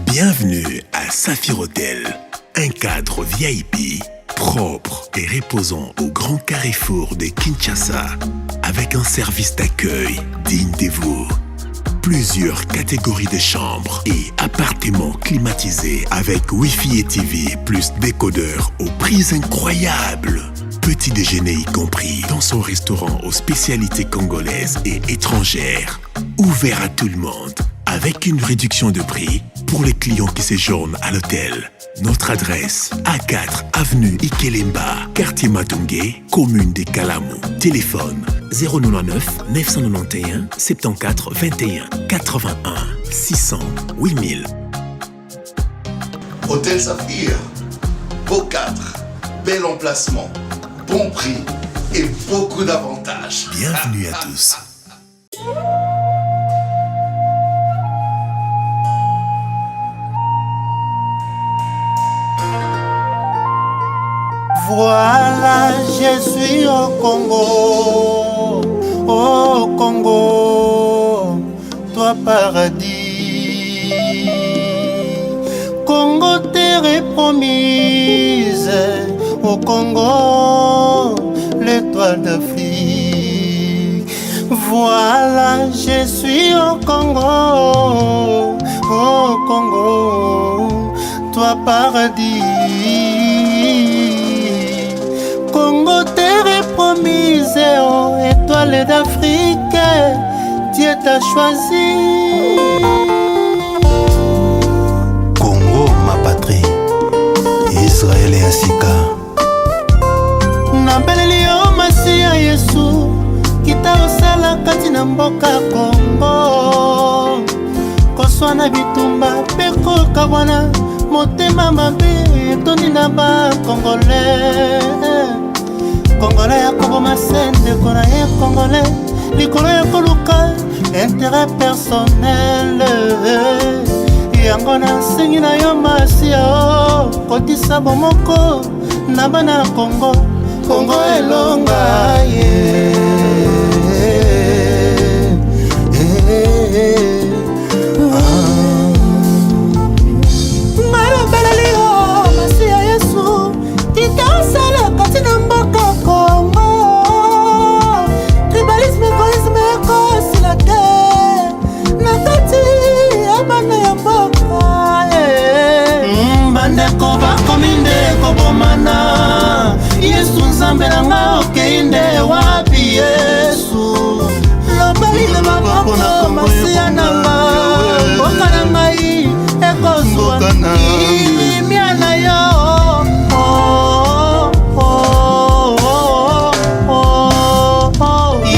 Bienvenue à Saphir Hotel, un cadre VIP, propre et reposant au grand carrefour de Kinshasa, avec un service d'accueil digne de vous. plusieurs catégories de chambres et appartements climatisés avec Wi-Fi et TV plus décodeur aux prix incroyables. Petit déjeuner y compris dans son restaurant aux spécialités congolaises et étrangères. Ouvert à tout le monde avec une réduction de prix pour les clients qui séjournent à l'hôtel. Notre adresse, A4 avenue Ikelemba, quartier Matungé, commune des Kalamou. Téléphone 099 991 74 21 81 600 8000. Hôtel Saphir, beau cadre, bel emplacement, bon prix et beaucoup d'avantages. Bienvenue à tous. Voilà, je suis au Congo, toi paradis. Congo, terre promise, au Congo, l'étoile d'Afrique. Voilà, je suis au Congo, toi paradis. Congo, terre promise, oh, étoile d'Afrique, Dieu t'a choisi. Congo, ma patrie, Israël et Asika. Nabeleli yo Masiya Yesu, kita osala kati na mboka Congo. Koswana bitumba pe kokabwana, motema mabe etoni na ba Congolais. Congolais ya koboma sende kona ye Congolais, likolo ya koluka intérêt personnel. Yango na nsengi na yo Masiya, kotisa bomoko na bana Congo. Congo elonga ye. Marabeleli yo Masiya Yesu, tikasala kati na mboka Congo. Tribalisme, égoïsme, ekosila te na kati ya bana ya mboka. Bandeko bakomi nde kobomana, Yesu nzambe na nga okei nde wapi Yesu. Lobali le maboko Masiya na nga, mboka na ngai ekozwa kimia na yo.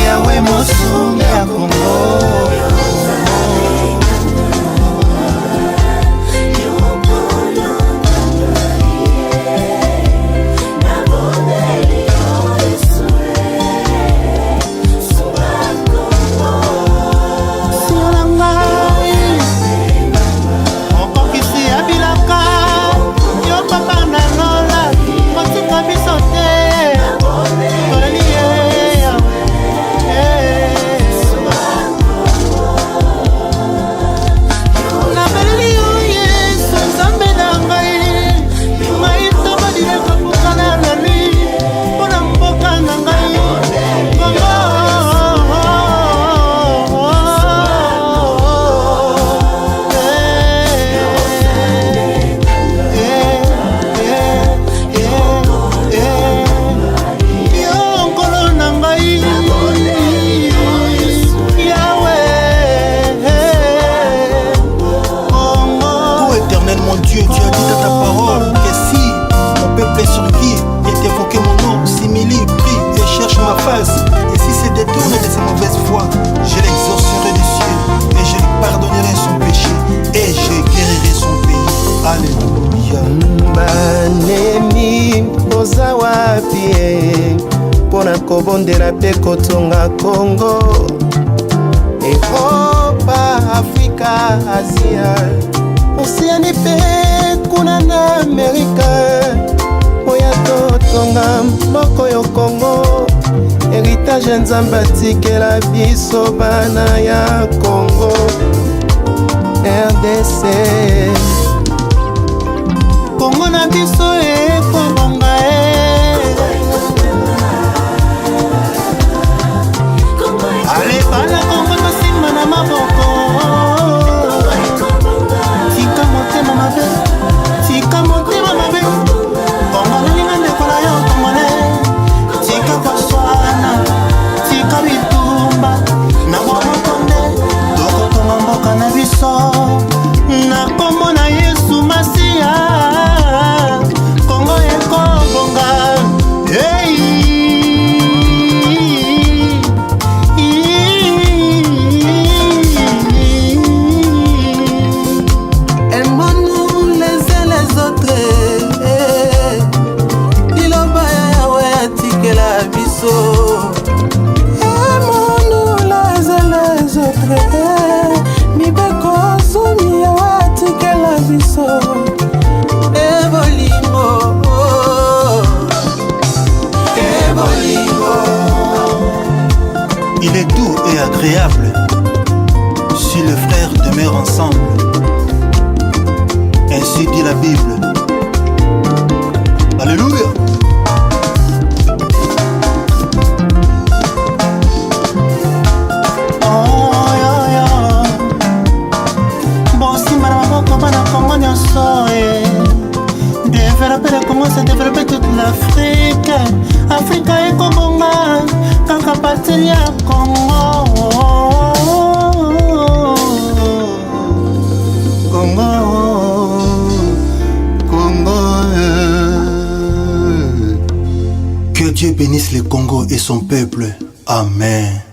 Yawe mosungi ya Kongo. Kobondela pe kotonga Congo, Europa, Afrika, Asia, Oceanie pe kuna na Amerika. Oya totonga mboko yo Congo, héritage nzambe atikela biso bana ya Congo. RDC Congo na biso ekobonga ale bana Congo tosimba na maboko. agréable si les frères demeurent ensemble. Ainsi dit la Bible. Alléluia. Commence à développer toute l'Afrique. Afrique est Congo, quand partir ya Congo. Congo, Congo. Que Dieu bénisse le Congo et son peuple. Amen.